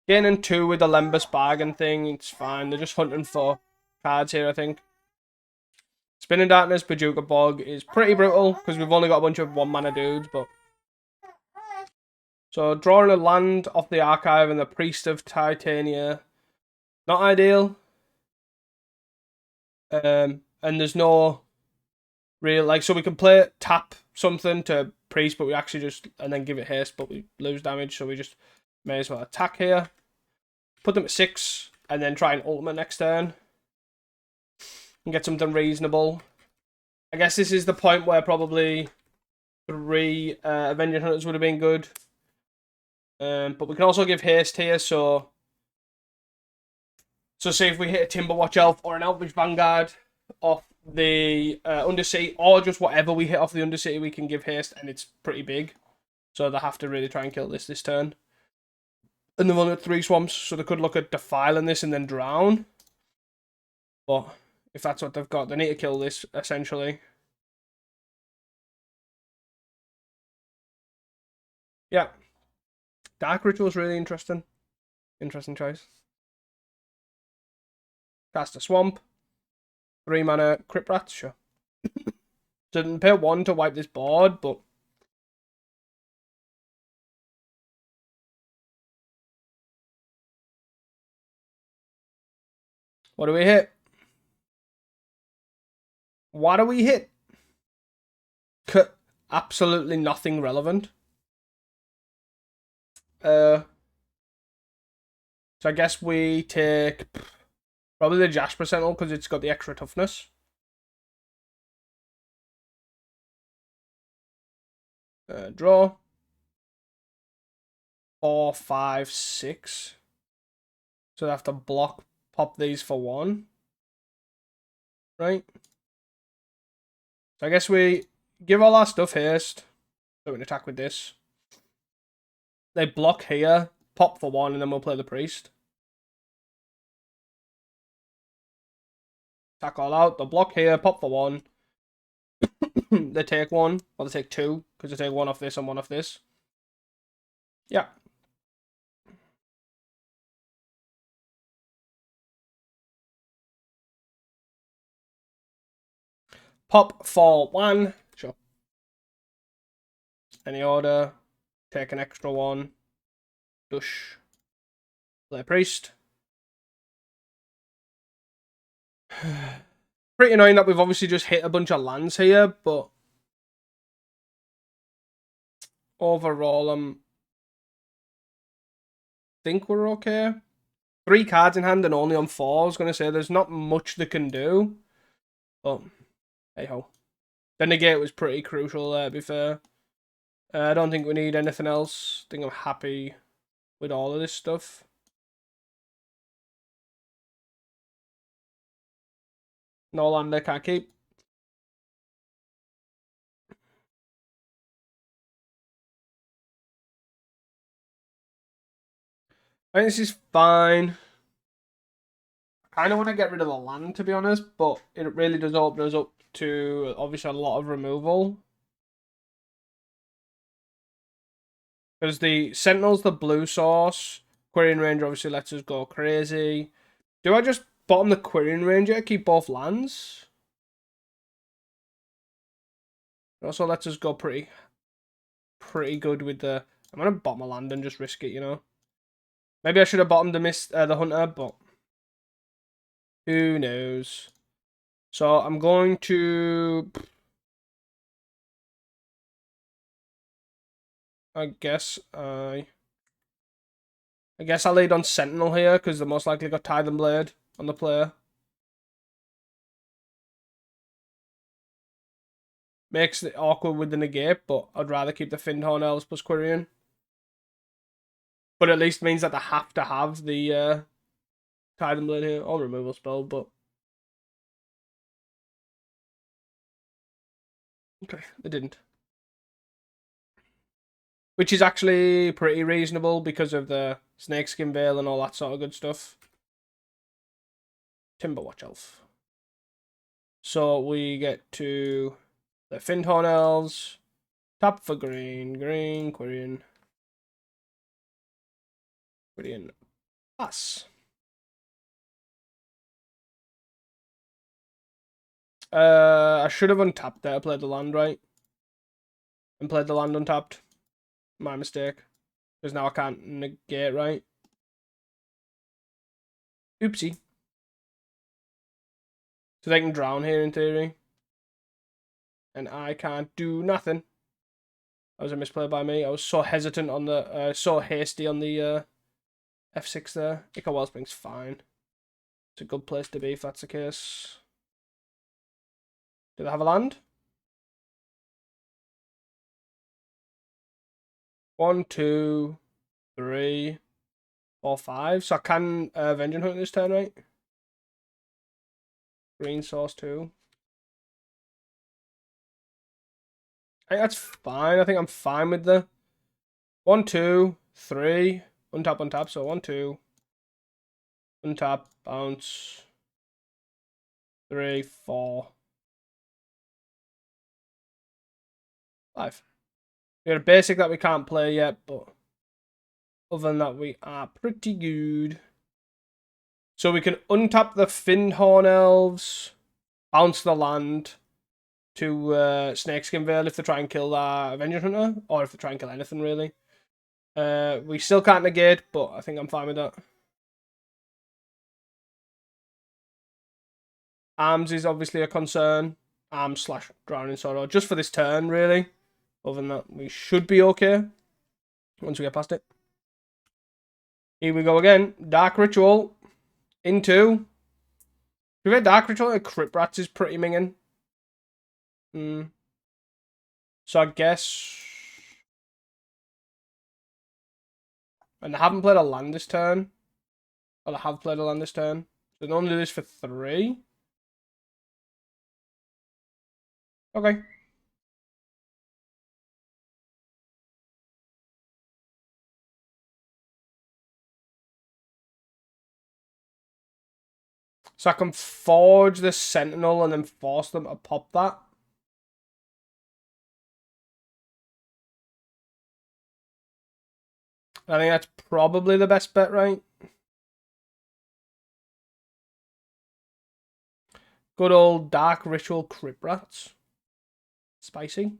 Gaining 2 with the Lembas bargain thing, it's fine. They're just hunting for cards here, I think. Spinning Darkness, Pajuka Bog is pretty brutal because we've only got a bunch of 1-mana dudes, but... So, drawing a land off the archive and the Priest of Titania. Not ideal. And there's no real... Like, so we can play tap something to Priest, but we actually just... And then give it haste, but we lose damage, so we just may as well attack here. Put them at 6, and then try and ultimate next turn. And get something reasonable. I guess this is the point where probably 3 Avenging Hunters would have been good. But we can also give haste here, so say if we hit a Timberwatch Elf or an Elvish Vanguard off the Undercity, or just whatever we hit off the Undercity, we can give haste, and it's pretty big. So they have to really try and kill this turn. And they've only got 3 swamps, so they could look at defiling this and then drown. But if that's what they've got, they need to kill this, essentially. Yeah. Dark Ritual is really interesting. Interesting choice. Cast a Swamp. 3 mana Crypt Rats, sure. Didn't pay 1 to wipe this board, but... What do we hit? What do we hit? Absolutely nothing relevant. So I guess we take probably the Jasper Sentinel because it's got the extra toughness. Draw. 4, 5, 6. So I have to pop these for 1. Right? So I guess we give all our stuff haste. So we can attack with this. They block here, pop for 1, and then we'll play the Priest. Attack all out. They'll block here, pop for 1. They take 1, or they take 2, because they take 1 off this and 1 off this. Yeah. Pop for 1. Sure. Any order. Take an extra 1. Dush. Play Priest. Pretty annoying that we've obviously just hit a bunch of lands here, but overall, think we're okay. 3 cards in hand and only on 4. I was going to say there's not much they can do. But, hey ho. The negate was pretty crucial there, to be fair. I don't think we need anything else. I think I'm happy with all of this stuff. No land I can't keep. I think this is fine. I kind of want to get rid of the land, to be honest, but it really does open us up to, obviously, a lot of removal. Because the Sentinel's the blue source. Quirion Ranger obviously lets us go crazy. Do I just bottom the Quirion Ranger, keep both lands? It also lets us go pretty good with the... I'm going to bottom a land and just risk it, you know. Maybe I should have bottomed the Hunter, but... who knows? So I'm going to... I guess I'll lead on Sentinel here, because they're most likely got Tithe and Blade on the player. Makes it awkward with the negate, but I'd rather keep the Findhorn Elves plus Quirion. But at least means that they have to have the Tithe and Blade here, or removal spell, but... okay, they didn't. Which is actually pretty reasonable because of the Snakeskin Veil and all that sort of good stuff. Timberwatch Elf. So we get to the Findhorn Elves. Tap for green. Green, Quirion. Quirion. Pass. I should have untapped there, played the land right. And played the land untapped. My mistake. Because now I can't negate right. Oopsie. So they can drown here in theory. And I can't do nothing. That was a misplay by me. I was so hesitant on the... so hasty on the F6 there. Ica Wellspring's fine. It's a good place to be if that's the case. Do they have a land? 1, 2, 3, 4, 5. So I can Vengeance Hunt this turn, right? Green source 2. I think that's fine. I think I'm fine with the 1, 2, 3. Untap, untap. So 1, 2. Untap, bounce. 3, 4. 5. We got a basic that we can't play yet, but other than that, we are pretty good. So we can untap the Findhorn Elves, bounce the land to Snakeskin Veil if they try and kill that Vengeance Hunter, or if they try and kill anything, really. We still can't negate, but I think I'm fine with that. Arms is obviously a concern. Arms / Drowning Sorrow, just for this turn, really. Other than that, we should be okay once we get past it. Here we go again. Dark Ritual into... we've had Dark Ritual and Crypt Rats is pretty minging. So I guess... and they haven't played a land this turn. Or they have played a land this turn. So they only do this for 3. Okay. So I can forge the Sentinel and then force them to pop that. I think that's probably the best bet, right? Good old Dark Ritual Crypt Rats. Spicy.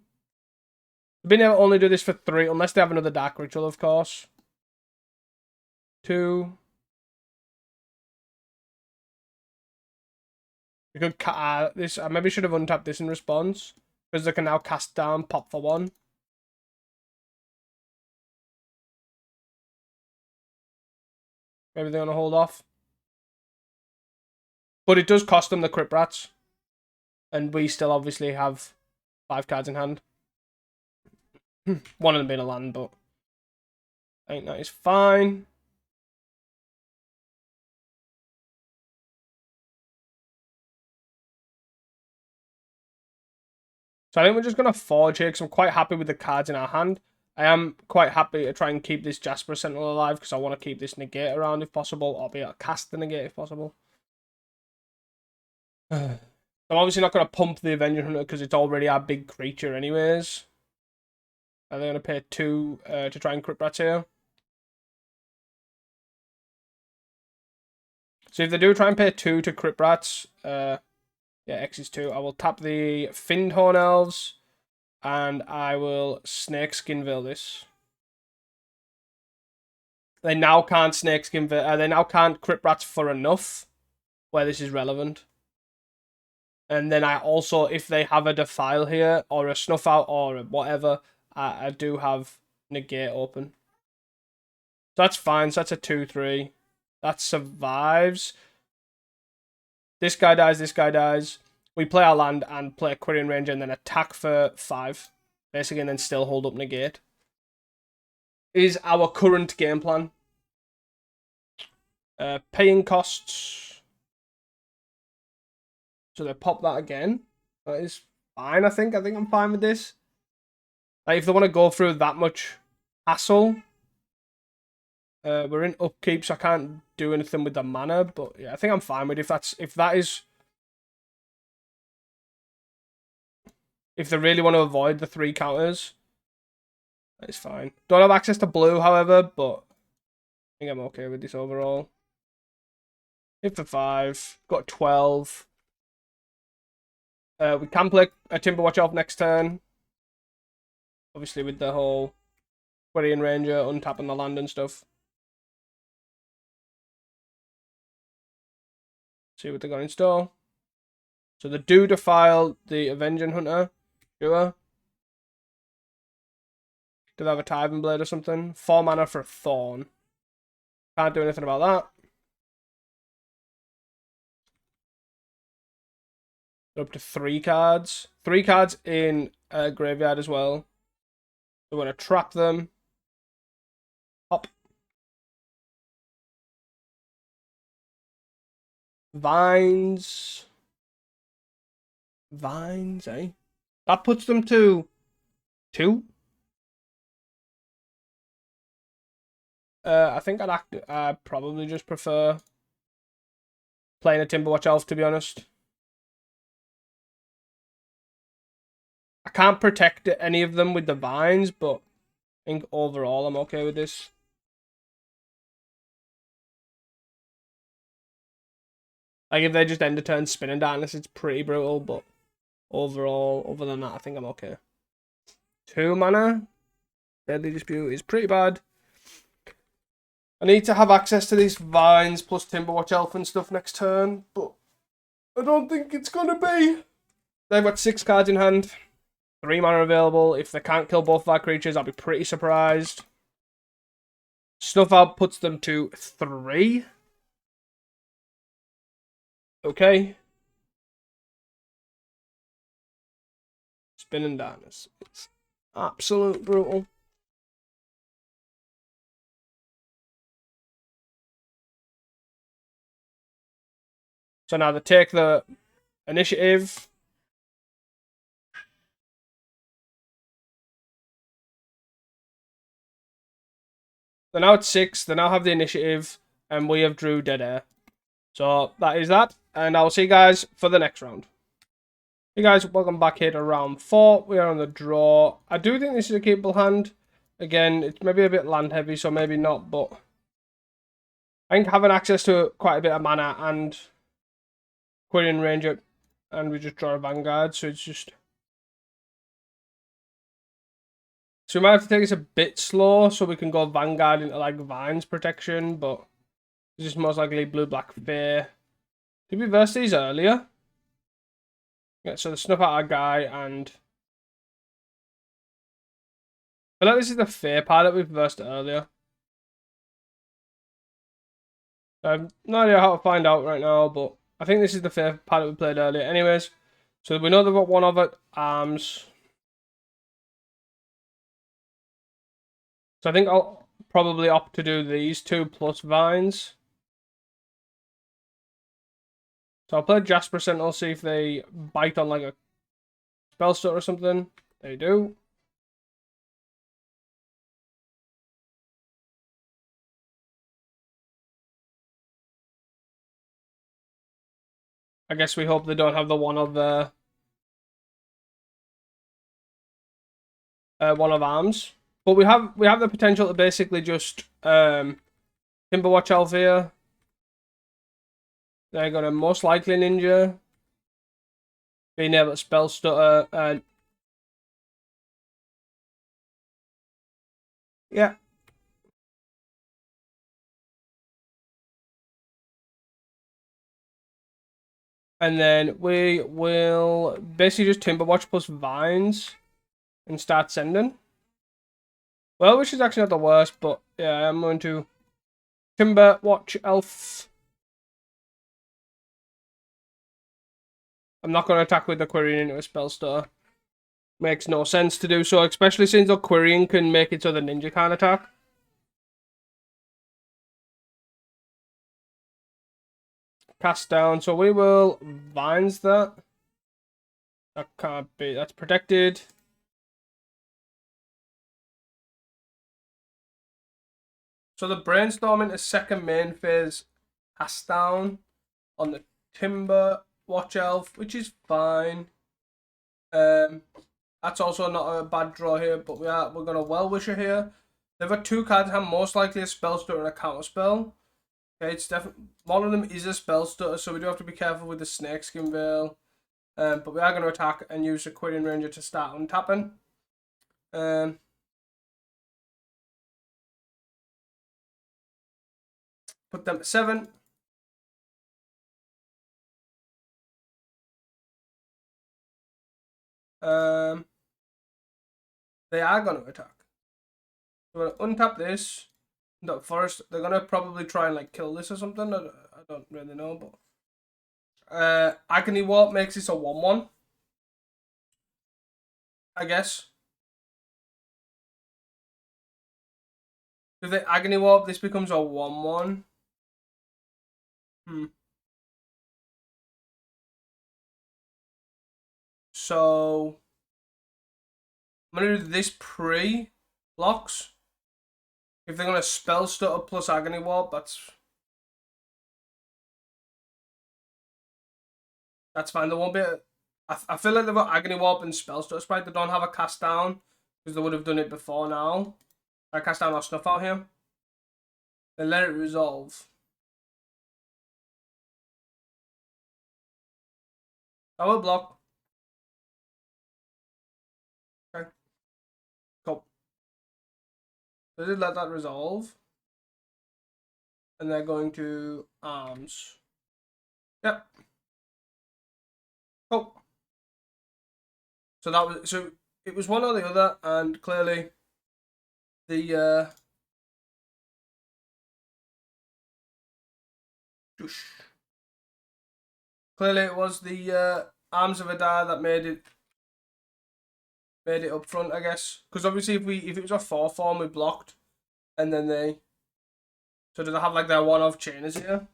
They've been able to only do this for 3, unless they have another Dark Ritual, of course. 2. We could this. I maybe should have untapped this in response, because they can now cast down, pop for 1. Maybe they're going to hold off. But it does cost them the Crypt Rats. And we still obviously have 5 cards in hand. One of them being a land, but I think that is fine. So I think we're just going to forge here because I'm quite happy with the cards in our hand. I am quite happy to try and keep this Jasper Sentinel alive because I want to keep this negate around if possible, or be able to cast the negate if possible. I'm obviously not going to pump the Avenger Hunter because it's already our big creature anyways. Are they going to pay 2 to try and Crypt Rats here? So if they do try and pay 2 to Crypt Rats, yeah, X is 2. I will tap the Findhorn Elves, and I will Snakeskin Veil this. They now can't Snakeskin Veil. They now can't Crypt Rats for enough, where this is relevant. And then I also, if they have a Defile here, or a Snuff Out, or whatever, I do have Negate open. So that's fine. So that's a 2-3. That survives. This guy dies, this guy dies. We play our land and play a Quirion Ranger and then attack for 5. Basically, and then still hold up negate. Is our current game plan. Paying costs. So they pop that again. That is fine, I think. I think I'm fine with this. Like, if they want to go through that much hassle. We're in upkeep, so I can't do anything with the mana. But yeah, I think I'm fine with it. If they really want to avoid the 3 counters, that is fine. Don't have access to blue, however, but I think I'm okay with this overall. Hit for 5. Got 12. We can play a Timberwatch Elf next turn. Obviously with the whole Quirion Ranger, untapping the land and stuff. See what they got in store. So they do defile the Avenging Hunter. Sure. Do they have a Tithing Blade or something? 4 mana for a Thorn. Can't do anything about that. Up to 3 cards. 3 cards in graveyard as well. We want to trap them. Hop. Vines. Vines, eh? That puts them to 2. I think I'd probably just prefer playing a Timberwatch Elf, to be honest. I can't protect any of them with the vines, but I think overall I'm okay with this. Like, if they just end the turn Spinning Darkness, it's pretty brutal, but overall, other than that, I think I'm okay. 2 mana. Deadly Dispute is pretty bad. I need to have access to these vines plus Timberwatch Elf and stuff next turn, but I don't think it's going to be. They've got 6 cards in hand. 3 mana available. If they can't kill both of our creatures, I'll be pretty surprised. Snuff Out puts them to 3. Okay. Spinning Darkness. It's absolute brutal. So now they take the initiative. They're now at 6. They now have the initiative. And we have drew Dead Air. So that is that. And I'll see you guys for the next round. Hey guys, welcome back here to round 4. We are on the draw. I do think this is a keepable hand. Again, it's maybe a bit land heavy, so maybe not. But I think having access to quite a bit of mana and Quirion Ranger, and we just draw a Vanguard, so it's just... So we might have to take this a bit slow so we can go Vanguard into like Vines protection, but this is most likely Blue-Black Fair. Did we verse these earlier? Yeah, so the Snuff Out our guy, and I feel like this is the Fair pilot we've versed earlier. I have no idea how to find out right now, but I think this is the fifth part that we played earlier. Anyways, so we know they've got one of it, arms. So I think I'll probably opt to do these two plus vines. So I'll play Jasper Sentinel, see if they bite on like a spell stutter or something. They do. I guess we hope they don't have the one of arms. But we have the potential to basically just Timberwatch Elf here. They're gonna most likely ninja. Being able to spell stutter and yeah. And then we will basically just Timberwatch plus vines and start sending. Well, which is actually not the worst, but yeah, I'm going to Timberwatch Elf. I'm not going to attack with the querying into a spell stutter. Makes no sense to do so, especially since the querying can make it so the ninja can't attack. Cast down, so we will vines that. That can't be, that's protected. So the brainstorming is second main phase cast down on the Timber Watch Elf, which is fine. That's also not a bad draw here, but we're gonna Well Wisher here. They've got two cards have most likely a spell stutter and a counter spell. Okay, it's definitely one of them is a spell stutter, so we do have to be careful with the Snakeskin Veil. But we are going to attack and use a Quirion Ranger to start untapping. Put them to 7. They are going to attack. We're going to untap this. No, first, they're going to probably try and like kill this or something. I don't really know, but Agony Warp makes this a 1/1. I guess. If they Agony Warp, this becomes a 1/1. So I'm gonna do this pre-blocks. If they're gonna spell stutter plus Agony Warp, that's fine. There won't be. I feel like they've got Agony Warp and spell stutter sprite. They don't have a cast down because they would have done it before now. I cast down or snuff out here. Then let it resolve. I will block. Okay. Cool. So they let that resolve. And they're going to arms. Yep. Cool. So it was one or the other, and clearly the clearly it was the Arms of Adar that made it up front, I guess. Because obviously if it was a 4/4 we blocked, and then so do they have like their one-off chainers here?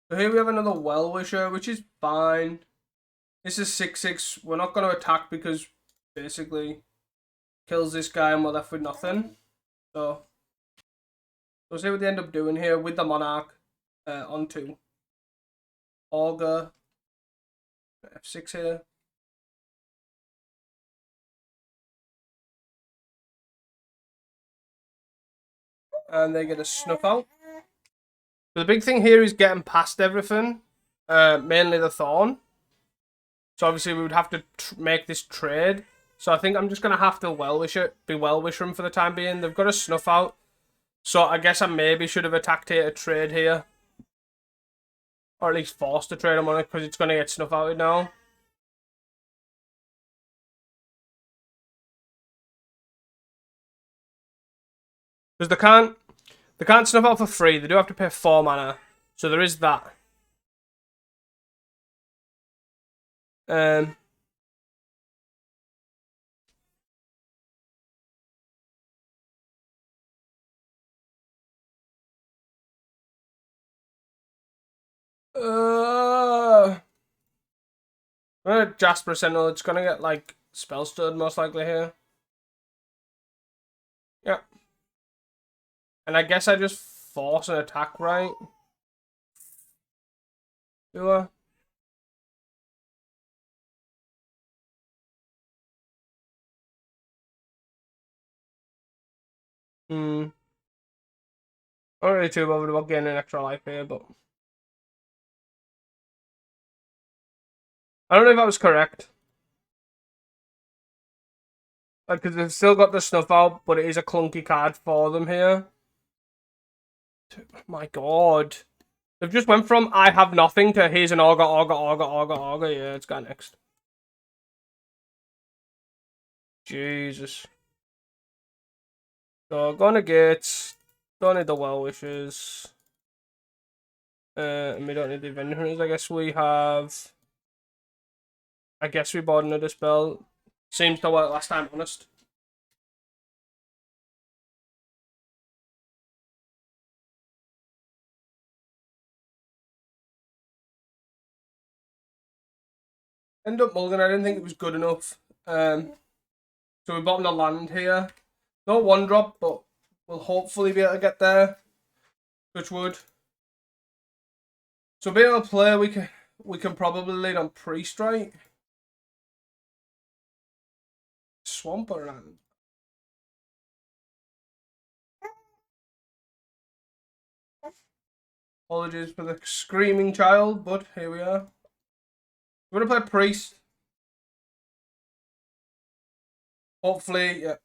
So here we have another Well Wisher, which is fine. This is 6/6. We're not going to attack because basically kills this guy and we're left with nothing. So we'll see what they end up doing here with the Monarch on 2. Augur. F6 here. And they get a snuff out. So the big thing here is getting past everything. Mainly the Thorn. So obviously we would have to make this trade. So I think I'm just going to have to be Well Wisher for the time being. They've got a snuff out. So I guess I maybe should have attacked here to trade here. Or at least forced to trade him on it because it's going to get snuff outed now. Because They can't snuff out for free. They do have to pay 4 mana. So there is that. Um. Jasper Sentinel. It's gonna get like spell stirred most likely here. Yeah. And I guess I just force an attack, right? Do I? Hmm. I'm not really too bothered about getting an extra life here, but I don't know if that was correct. Like, because they've still got the snuff out, but it is a clunky card for them here. My god. They've just went from I have nothing to here's an Augur, Augur, Augur, Augur, Augur. Yeah, it's got next. Jesus. So, gonna get... Don't need the well wishes. And we don't need the Avenger Hunters. I guess we have... I guess we bought another spell. Seems to work last time, honest. End up mulligan. I didn't think it was good enough. So we bottomed the land here. Not 1-drop, but we'll hopefully be able to get there. Touch wood. So being able to play, we can probably lead on priest, right? Swamp or anything. Apologies for the screaming child, but here we are. We're gonna play priest. Hopefully, yeah,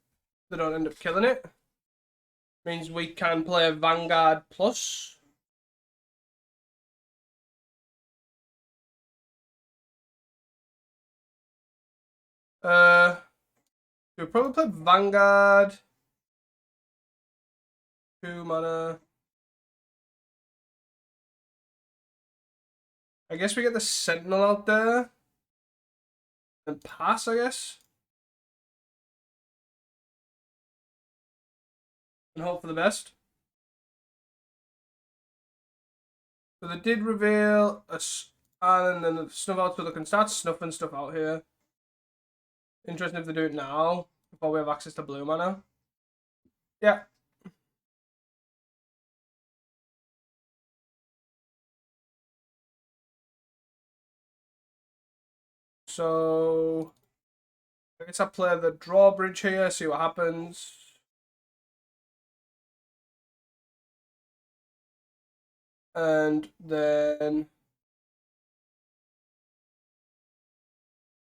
they don't end up killing it. Means we can play a Vanguard plus. We'll probably play Vanguard. 2 mana. I guess we get the Sentinel out there. And pass, I guess. And hope for the best. So they did reveal a... And then the snuff out, so they can start snuffing stuff out here. Interesting if they do it now, before we have access to blue mana. Yeah. So... I guess I play the drawbridge here, see what happens. And then...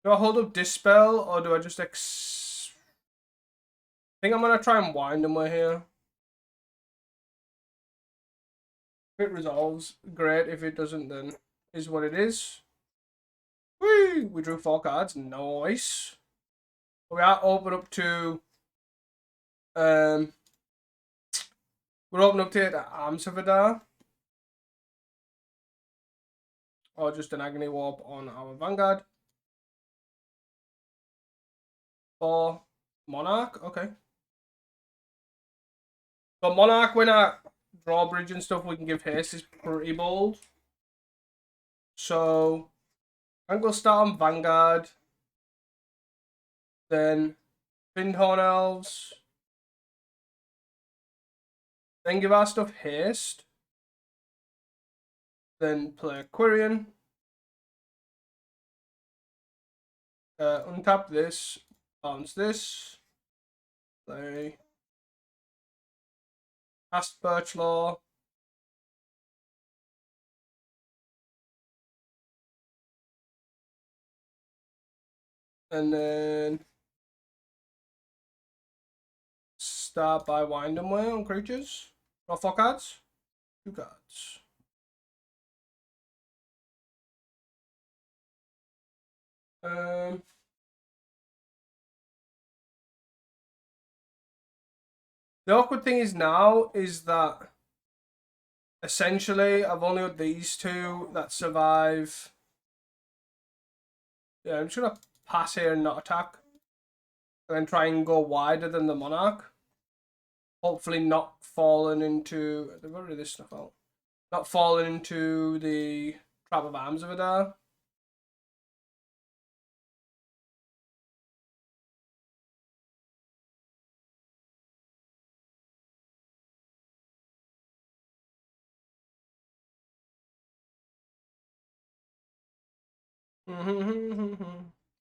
Do I hold up Dispel, or do I just I think I'm going to try and wind them way here. If it resolves, great. If it doesn't, then is what it is. Whee! We drew 4 cards. Nice. We are open up to... we're open up to the Arms of Adar. Or just an Agony Warp on our Vanguard. For Monarch, okay. So Monarch, when I drawbridge and stuff, we can give haste is pretty bold. So I think we'll start on Vanguard. Then Findhorn Elves. Then give our stuff haste. Then play Quirion. Untap this. Bounce this. Play. Cast Birchlaw. And then start by Winding Way on creatures. Draw 4 cards. 2 cards. The awkward thing is now is that essentially, I've only got these two that survive. Yeah, I'm just going to pass here and not attack. And then try and go wider than the Monarch. Hopefully not falling into... They've got rid of this stuff out. Not falling into the trap of arms over there.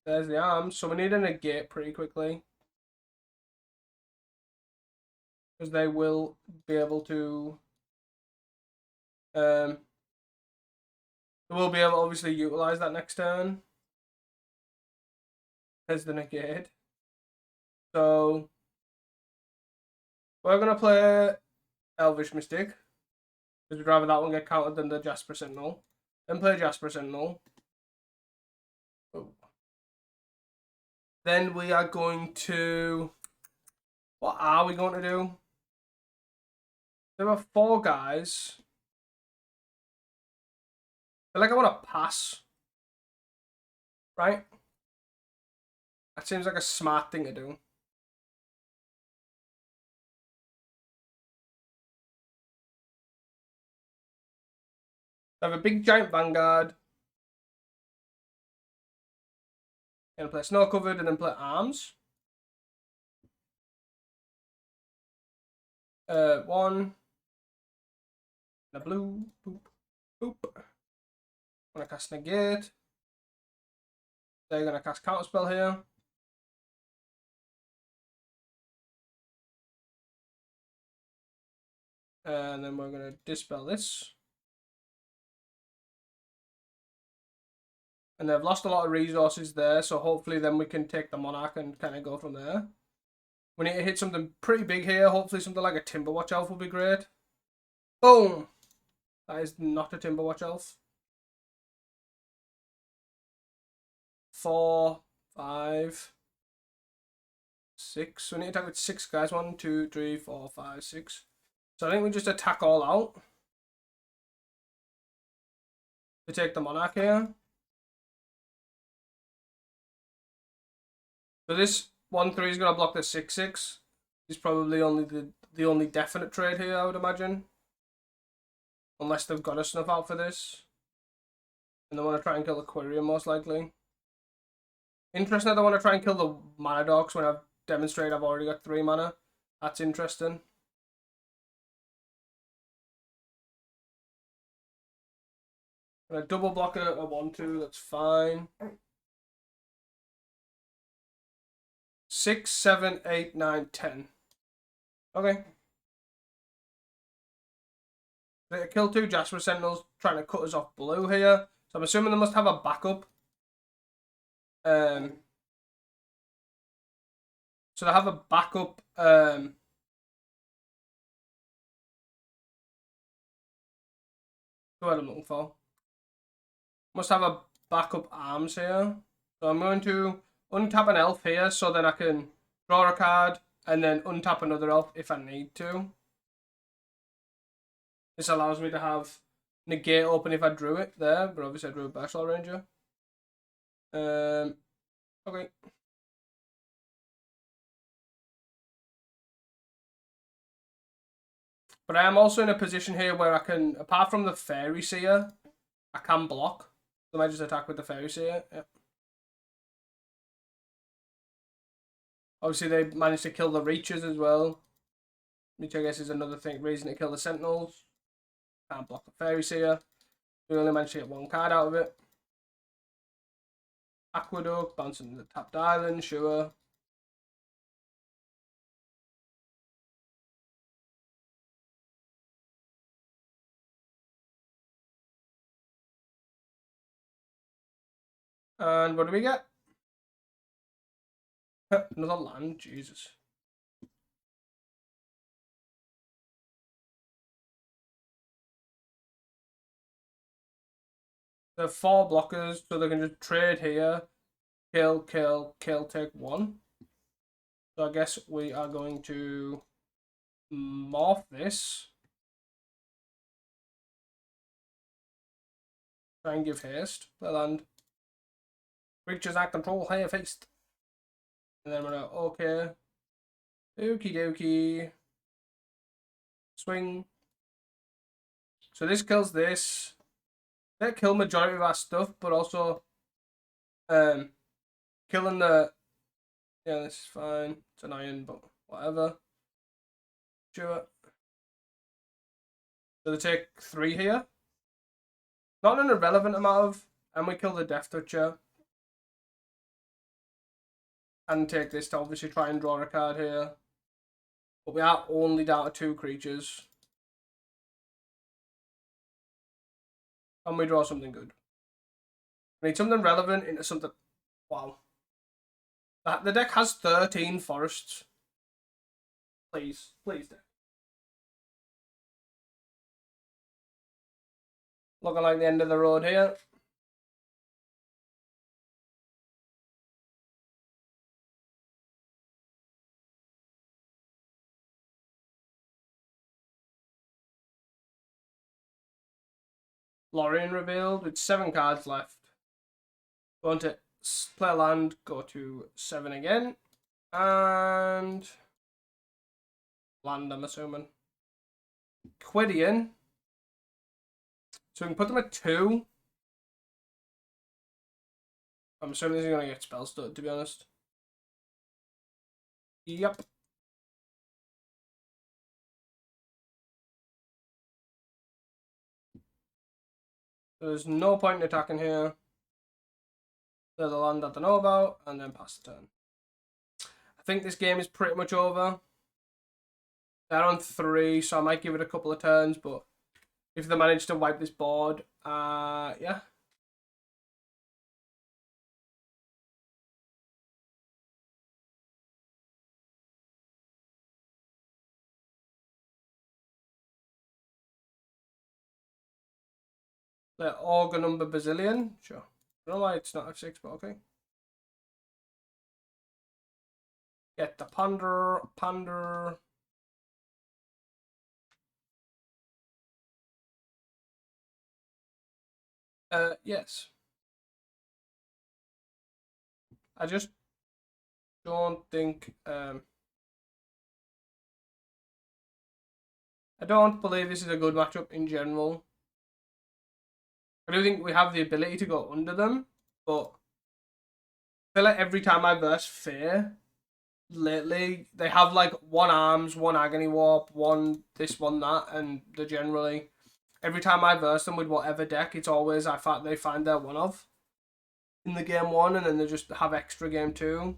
There's the arms. So we need to negate pretty quickly. Because they will be able to... they will be able to obviously utilize that next turn. There's the negate. So we're going to play Elvish Mystic. Because we'd rather that one get countered than the Jasper Sentinel. Then play Jasper Sentinel. Oh. Then we are going to... What are we going to do? There are 4 guys. I feel like I want to pass. Right? That seems like a smart thing to do. I have a big giant Vanguard. And play Snow Covered and then play Arms. 1. And a blue. Boop. Boop. I'm going to cast Negate. They're going to cast Counterspell here. And then we're going to Dispel this. And they've lost a lot of resources there, so hopefully then we can take the Monarch and kind of go from there. We need to hit something pretty big here. Hopefully something like a Timberwatch Elf will be great. Boom! That is not a Timberwatch Elf. 4, 5, 6. So we need to attack with 6 guys. 1, 2, 3, 4, 5, 6. So I think we just attack all out. We take the Monarch here. So this 1-3 is going to block the 6-6. It's probably only the only definite trade here, I would imagine. Unless they've got a snuff out for this. And they want to try and kill the Quirion, most likely. Interesting that they want to try and kill the Mana Dogs when I've demonstrated I've already got 3 mana. That's interesting. And a double block a 1-2, that's fine. 6, 7, 8, 9, 10. Okay. They kill 2 Jasper Sentinels, trying to cut us off blue here. So I'm assuming they must have a backup. So they have a backup. What I'm looking for. Must have a backup arms here. So I'm going to untap an elf here so then I can draw a card and then untap another elf if I need to. This allows me to have negate open if I drew it there, but obviously I drew a Bershal Ranger. Okay. But I am also in a position here where I can, apart from the Fairy Seer, I can block. So I might just attack with the Fairy Seer. Yep. Obviously, they managed to kill the Reachers as well, which I guess is another reason to kill the Sentinels. Can't block the Fairy Seer. We only managed to get 1 card out of it. Aqueduct, bouncing the tapped island, sure. And what do we get? Another land, Jesus. There are 4 blockers, so they can just trade here. Kill, kill, kill, take 1. So I guess we are going to morph this. Try and give haste. Play land. Creatures I control have haste. And then we're gonna, okay. Okie dokie. Swing. So this kills this. That kill majority of our stuff, but also killing the, yeah, this is fine. It's annoying, but whatever. Sure. So they take 3 here. Not an irrelevant amount of, and we kill the Death Toucher. And take this to obviously try and draw a card here. But we are only down to 2 creatures. And we draw something good. We need something relevant into something. Wow. The deck has 13 forests. Please. Please, deck. Looking like the end of the road here. Lorien revealed with 7 cards left. Going to play a land, go to 7 again. And land, I'm assuming. Quidian. So we can put them at 2. I'm assuming this is going to get spell stud, to be honest. Yep. There's no point in attacking here. There's a land that I know about, and then pass the turn. I think this game is pretty much over. They're on 3, so I might give it a couple of turns, but if they manage to wipe this board, yeah. The Augur number Bazillion, sure. I don't know why it's not F6, but okay. Get the Ponder. Yes. I just don't think, I don't believe this is a good matchup in general. I do think we have the ability to go under them, but I feel like every time I verse Fear lately, they have like 1 Arms, 1 Agony Warp, 1 this, 1 that, and they're generally, every time I verse them with whatever deck, it's always they find their 1 of in the game 1, and then they just have extra game 2.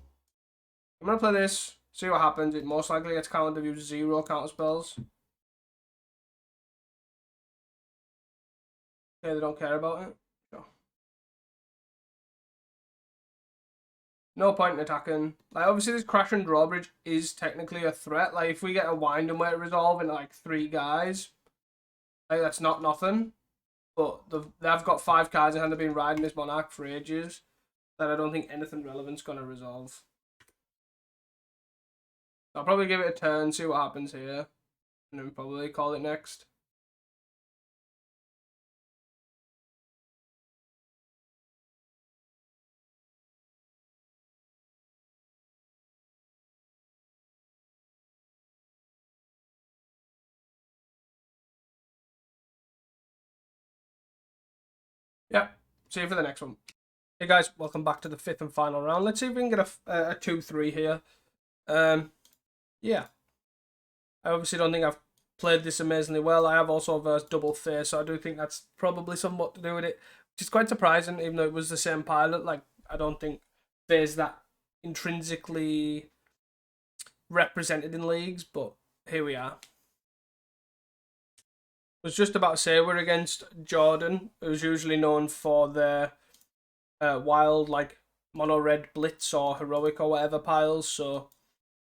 I'm gonna play this, see what happens. It most likely gets countered if you use 0 counter spells. Okay, they don't care about it. Sure. No point in attacking. Like, obviously this Crash and Drawbridge is technically a threat. Like, if we get a Wind and Wait resolve into like 3 guys, like, that's not nothing. But they've got 5 cards in hand. They've been riding this Monarch for ages. That I don't think anything relevant's gonna resolve. I'll probably give it a turn, see what happens here, and then probably call it next. Yeah, see you for the next one. Hey guys, welcome back to the 5th and final round. Let's see if we can get a 2-3 here. Yeah. I obviously don't think I've played this amazingly well. I have also versed double Fear, so I do think that's probably somewhat to do with it. Which is quite surprising, even though it was the same pilot. Like, I don't think Fear's that intrinsically represented in leagues, but here we are. I was just about to say we're against Jordan, who's usually known for their wild, like, mono red blitz or heroic or whatever piles, so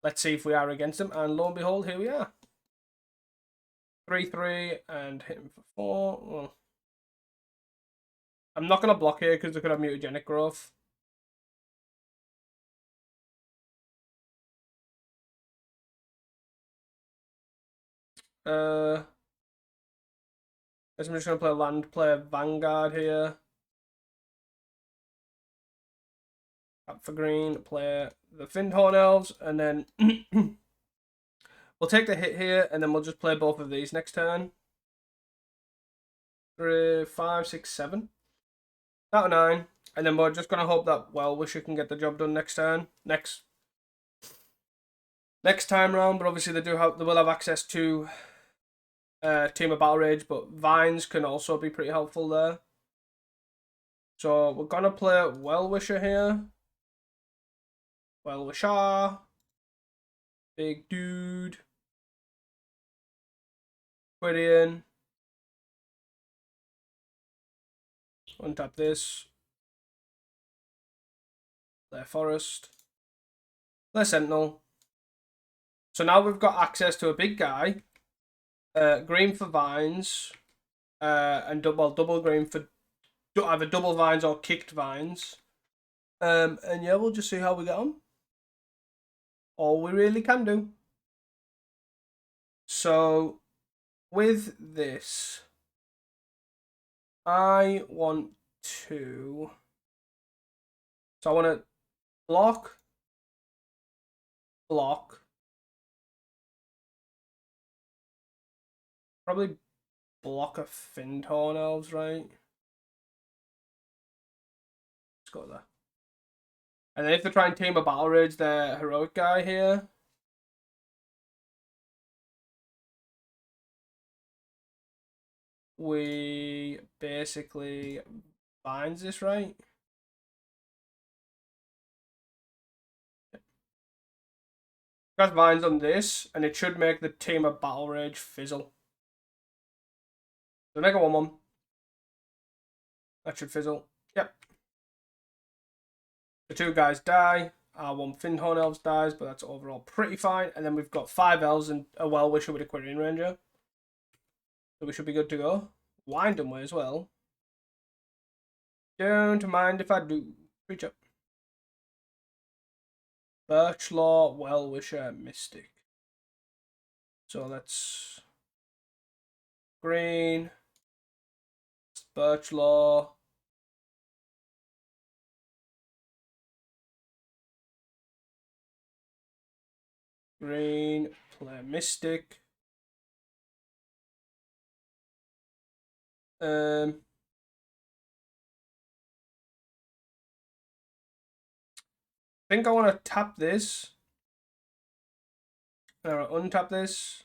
let's see if we are against him, and lo and behold, here we are. 3-3 and hit him for 4. Well, I'm not going to block here because they could have mutagenic growth. I'm just going to play land, play Vanguard here. Tap for green, play the Findhorn Elves, and then we'll take the hit here, and then we'll just play both of these next turn. 3, 5, 6, 7. Out of 9. And then we're just going to hope that Well-Wisher can get the job done next turn. Next time round, but obviously they will have access to Team of Battle Rage, but Vines can also be pretty helpful there. So we're going to play Well-Wisher here. Well-Wisher. Big dude. Quirion. Untap this. Play Forest. Play Sentinel. So now we've got access to a big guy. Green for Vines. And double green for either double Vines or kicked Vines. And yeah, we'll just see how we get on. All we really can do. So with this, I want to. So I want to block. Probably block a Findhorn Elves, right? Let's go there. And then if they try and team a Battle Rage, the heroic guy here. We basically binds this, right? Got vines on this, and it should make the team of Battle Rage fizzle. So make a 1-1. That should fizzle. Yep. The 2 guys die. Our 1 Findhorn Elves dies, but that's overall pretty fine. And then we've got 5 Elves and a Well-Wisher with a Quirion Ranger. So we should be good to go. Wind them way as well. Don't mind if I do. Reach up. Birchlaw, Well-Wisher, Mystic. So that's green. Birchlaw. Green, play Mystic. I think I want to tap this. I want to untap this.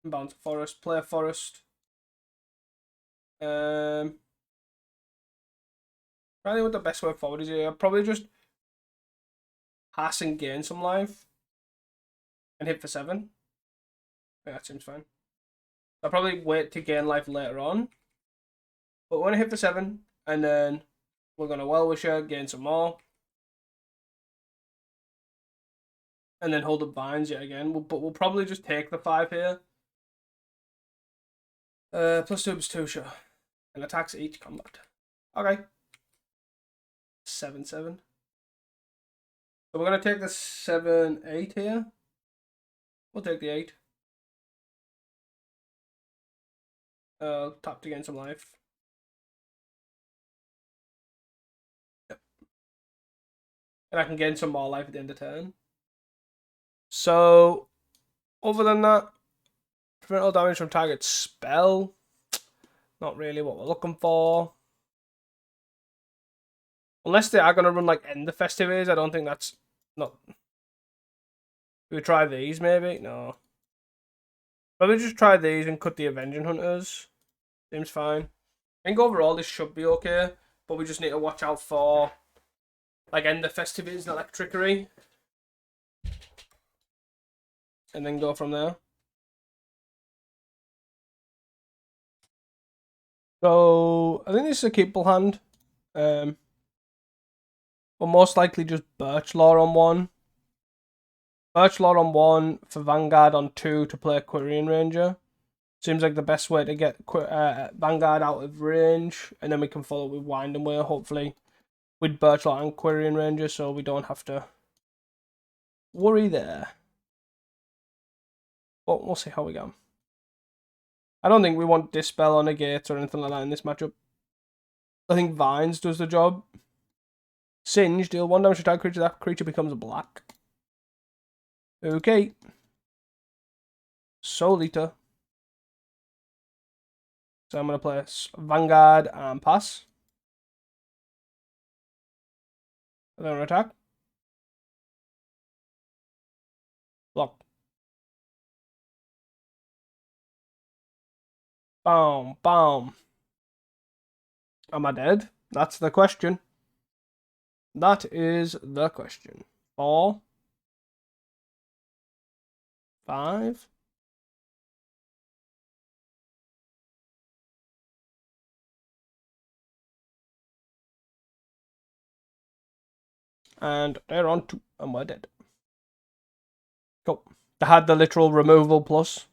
Bounce Forest, play a Forest. Probably what the best way forward is here. I'll probably just pass and gain some life. And hit for 7. Yeah, that seems fine. I'll probably wait to gain life later on. But we're going to hit for 7. And then we're going to Well-Wisher, gain some more. And then hold up Vines yet again. But we'll probably just take the 5 here. +2 +2, sure. And attacks each combat. Okay. 7-7. So we're going to take the 7-8 here. We'll take the 8. Tap to gain some life. Yep. And I can gain some more life at the end of turn. So, other than that, prevent all damage from target spell. Not really what we're looking for. Unless they are going to run like End the Festivities, I don't think that's not. We try these maybe? No. Probably just try these and cut the Avenging Hunters. Seems fine. I think overall this should be okay, but we just need to watch out for like End the Festivities and Electrickery. And then go from there. So I think this is a keepable hand. We'll most likely just Birchlaw on 1. Birchlaw on 1 for Vanguard on 2 to play Quirion Ranger. Seems like the best way to get Vanguard out of range, and then we can follow with Wind and Way, hopefully, with Birchlaw and Quirion Ranger, so we don't have to worry there. But we'll see how we go. I don't think we want Dispel or Negate or anything like that in this matchup. I think Vines does the job. Singe, deal 1 damage to target creature. That creature becomes black. Okay. Soul Eater. So I'm going to play Vanguard and pass. And then attack. Block. Boom, boom. Am I dead? That's the question. That is the question. 4, 5. And they're on 2, and we're dead. Cool. They had the literal removal plus.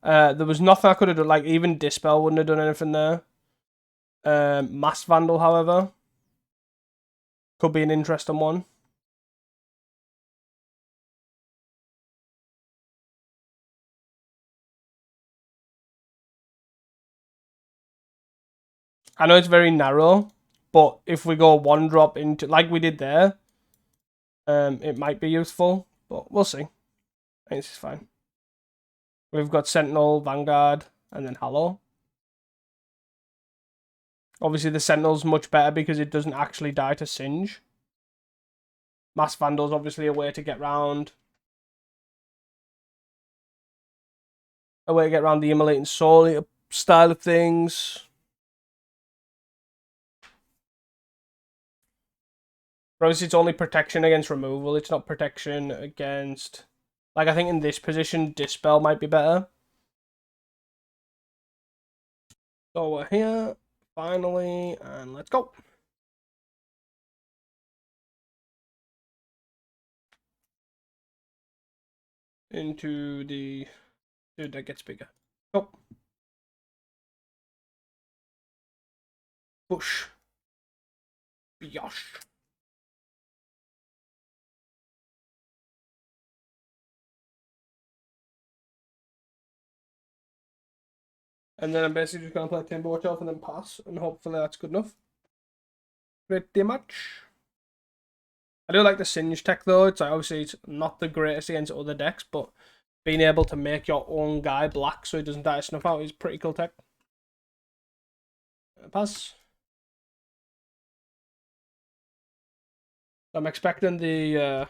There was nothing I could have done, like even Dispel wouldn't have done anything there. Mass Vandal, however, could be an interesting one. I know it's very narrow, but if we go 1-drop into, like we did there, it might be useful, but we'll see. I think this is fine. We've got Sentinel, Vanguard, and then Hallow. Obviously, the Sentinel's much better because it doesn't actually die to Singe. Mass Vandal's obviously a way to get round. A way to get around the Immolating Soul style of things. But obviously, it's only protection against removal. It's not protection against... Like, I think in this position, Dispel might be better. So we're here, finally, and let's go. Into the... Dude, that gets bigger. Oh. Bush. Yosh. And then I'm basically just going to play Timberwatch Elf and then pass, and hopefully that's good enough. Pretty much. I do like the Singe tech though. It's like, obviously it's not the greatest against other decks, but being able to make your own guy black so he doesn't die to snuff out is pretty cool tech. Pass. I'm expecting the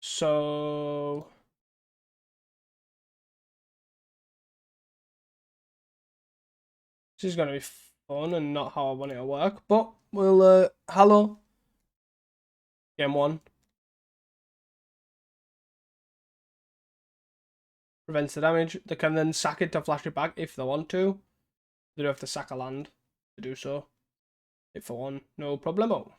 so this is gonna be fun and not how I want it to work, but we'll Hallow. Game 1. Prevents the damage. They can then sack it to flash it back if they want to. They do have to sack a land to do so. Hit for 1, no problemo.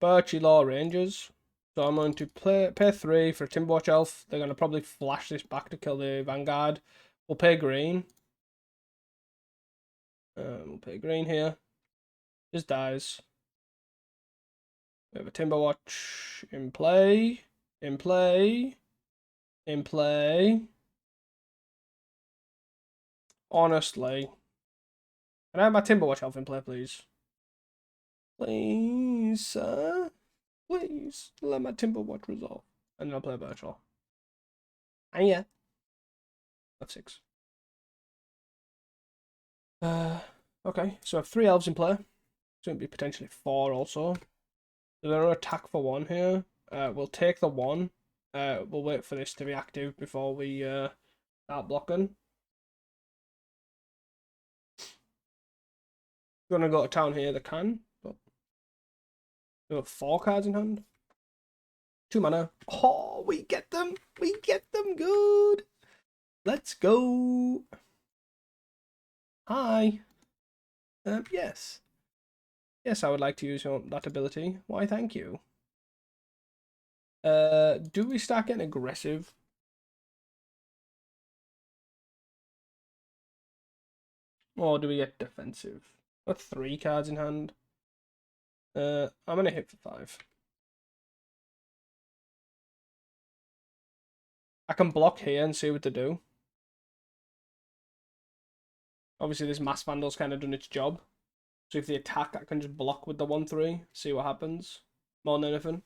Birchy Law Rangers. So I'm going to pay 3 for a Timberwatch Elf. They're going to probably flash this back to kill the Vanguard. We'll pay green. We'll pay green here. Just dies. We have a Timberwatch in play. In play. In play. Honestly. Can I have my Timberwatch Elf in play, please? Please, sir. Please, let my Timberwatch resolve. And then I'll play Virtual. And yeah. F6. Okay, so I have 3 elves in play. It's going to be potentially 4 also. They're going to attack for 1 here. We'll take the 1. We'll wait for this to be active before we start blocking. Going to go to town here, they can. But we have 4 cards in hand. 2 mana. Oh, we get them! We get them good! Let's go! Hi! Yes. Yes, I would like to use that ability. Why, thank you. Do we start getting aggressive? Or do we get defensive? Got 3 cards in hand. I'm gonna hit for 5. I can block here and see what to do. Obviously, this Mass Vandal's kind of done its job. So if they attack, I can just block with the 1/3, see what happens. More than anything.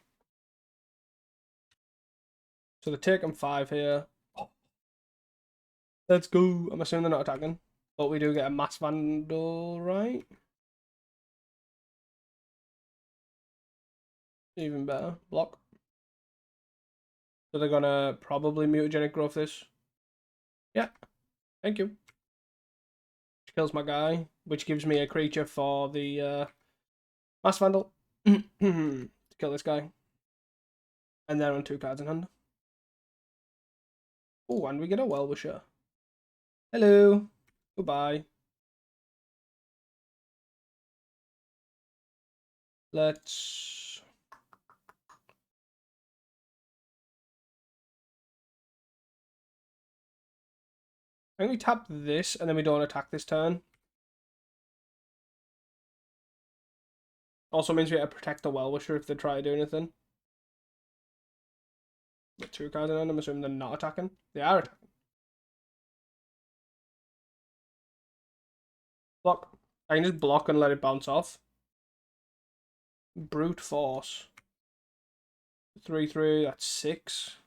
So they're taking 5 here. Let's go. I'm assuming they're not attacking. But we do get a Mass Vandal, right? Even better. Block. So they're gonna probably mutagenic growth this. Yeah. Thank you. Which kills my guy. Which gives me a creature for the Mass Vandal. To kill this guy. And then on 2 cards in hand. Oh, and we get a Well-Wisher. Hello. Goodbye. Let's... I think we tap this and then we don't attack this turn. Also means we have to protect the Well-Wisher if they try to do anything. With 2 cards in hand, I'm assuming they're not attacking. They are attacking. Block. I can just block and let it bounce off. Brute Force. 3/3, that's 6.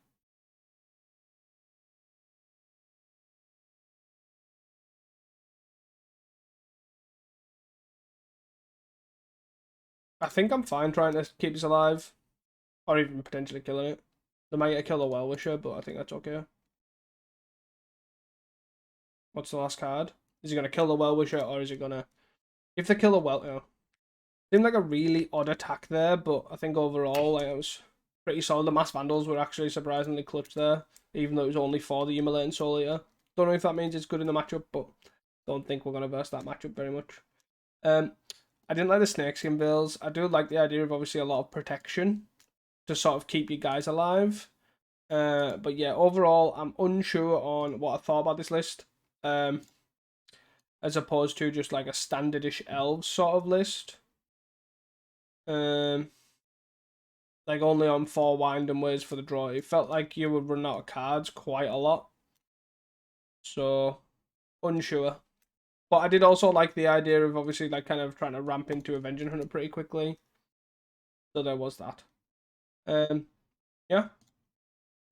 I think I'm fine trying to keep this alive. Or even potentially killing it. They might get a kill a Well-Wisher, but I think that's okay. What's the last card? Is he going to kill the Well-Wisher, or is he going to... If they kill the Well... Seemed like a really odd attack there, but I think overall like, it was pretty solid. The Mass Vandals were actually surprisingly clutch there, even though it was only for the Immolating Soul Eater. Don't know if that means it's good in the matchup, but don't think we're going to verse that matchup very much. I didn't like the Snakeskin builds. I do like the idea of obviously a lot of protection to sort of keep you guys alive. But yeah, overall, I'm unsure on what I thought about this list. As opposed to just like a standardish elves sort of list. Like only on 4 winding ways for the draw. It felt like you would run out of cards quite a lot. So, unsure. But I did also like the idea of obviously like kind of trying to ramp into Avenging Hunter pretty quickly. So there was that. Yeah.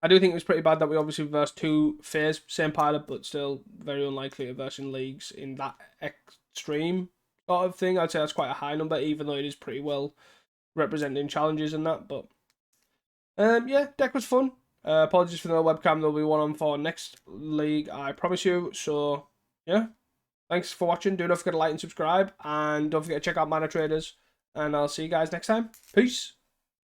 I do think it was pretty bad that we obviously versed 2 Fays, same pilot, but still very unlikely to verse in leagues in that extreme sort of thing. I'd say that's quite a high number, even though it is pretty well representing challenges and that. But yeah, deck was fun. Apologies for no webcam. There'll be one on for next league, I promise you. So yeah, thanks for watching. Do not forget to like and subscribe, and don't forget to check out Manatraders. And I'll see you guys next time. Peace.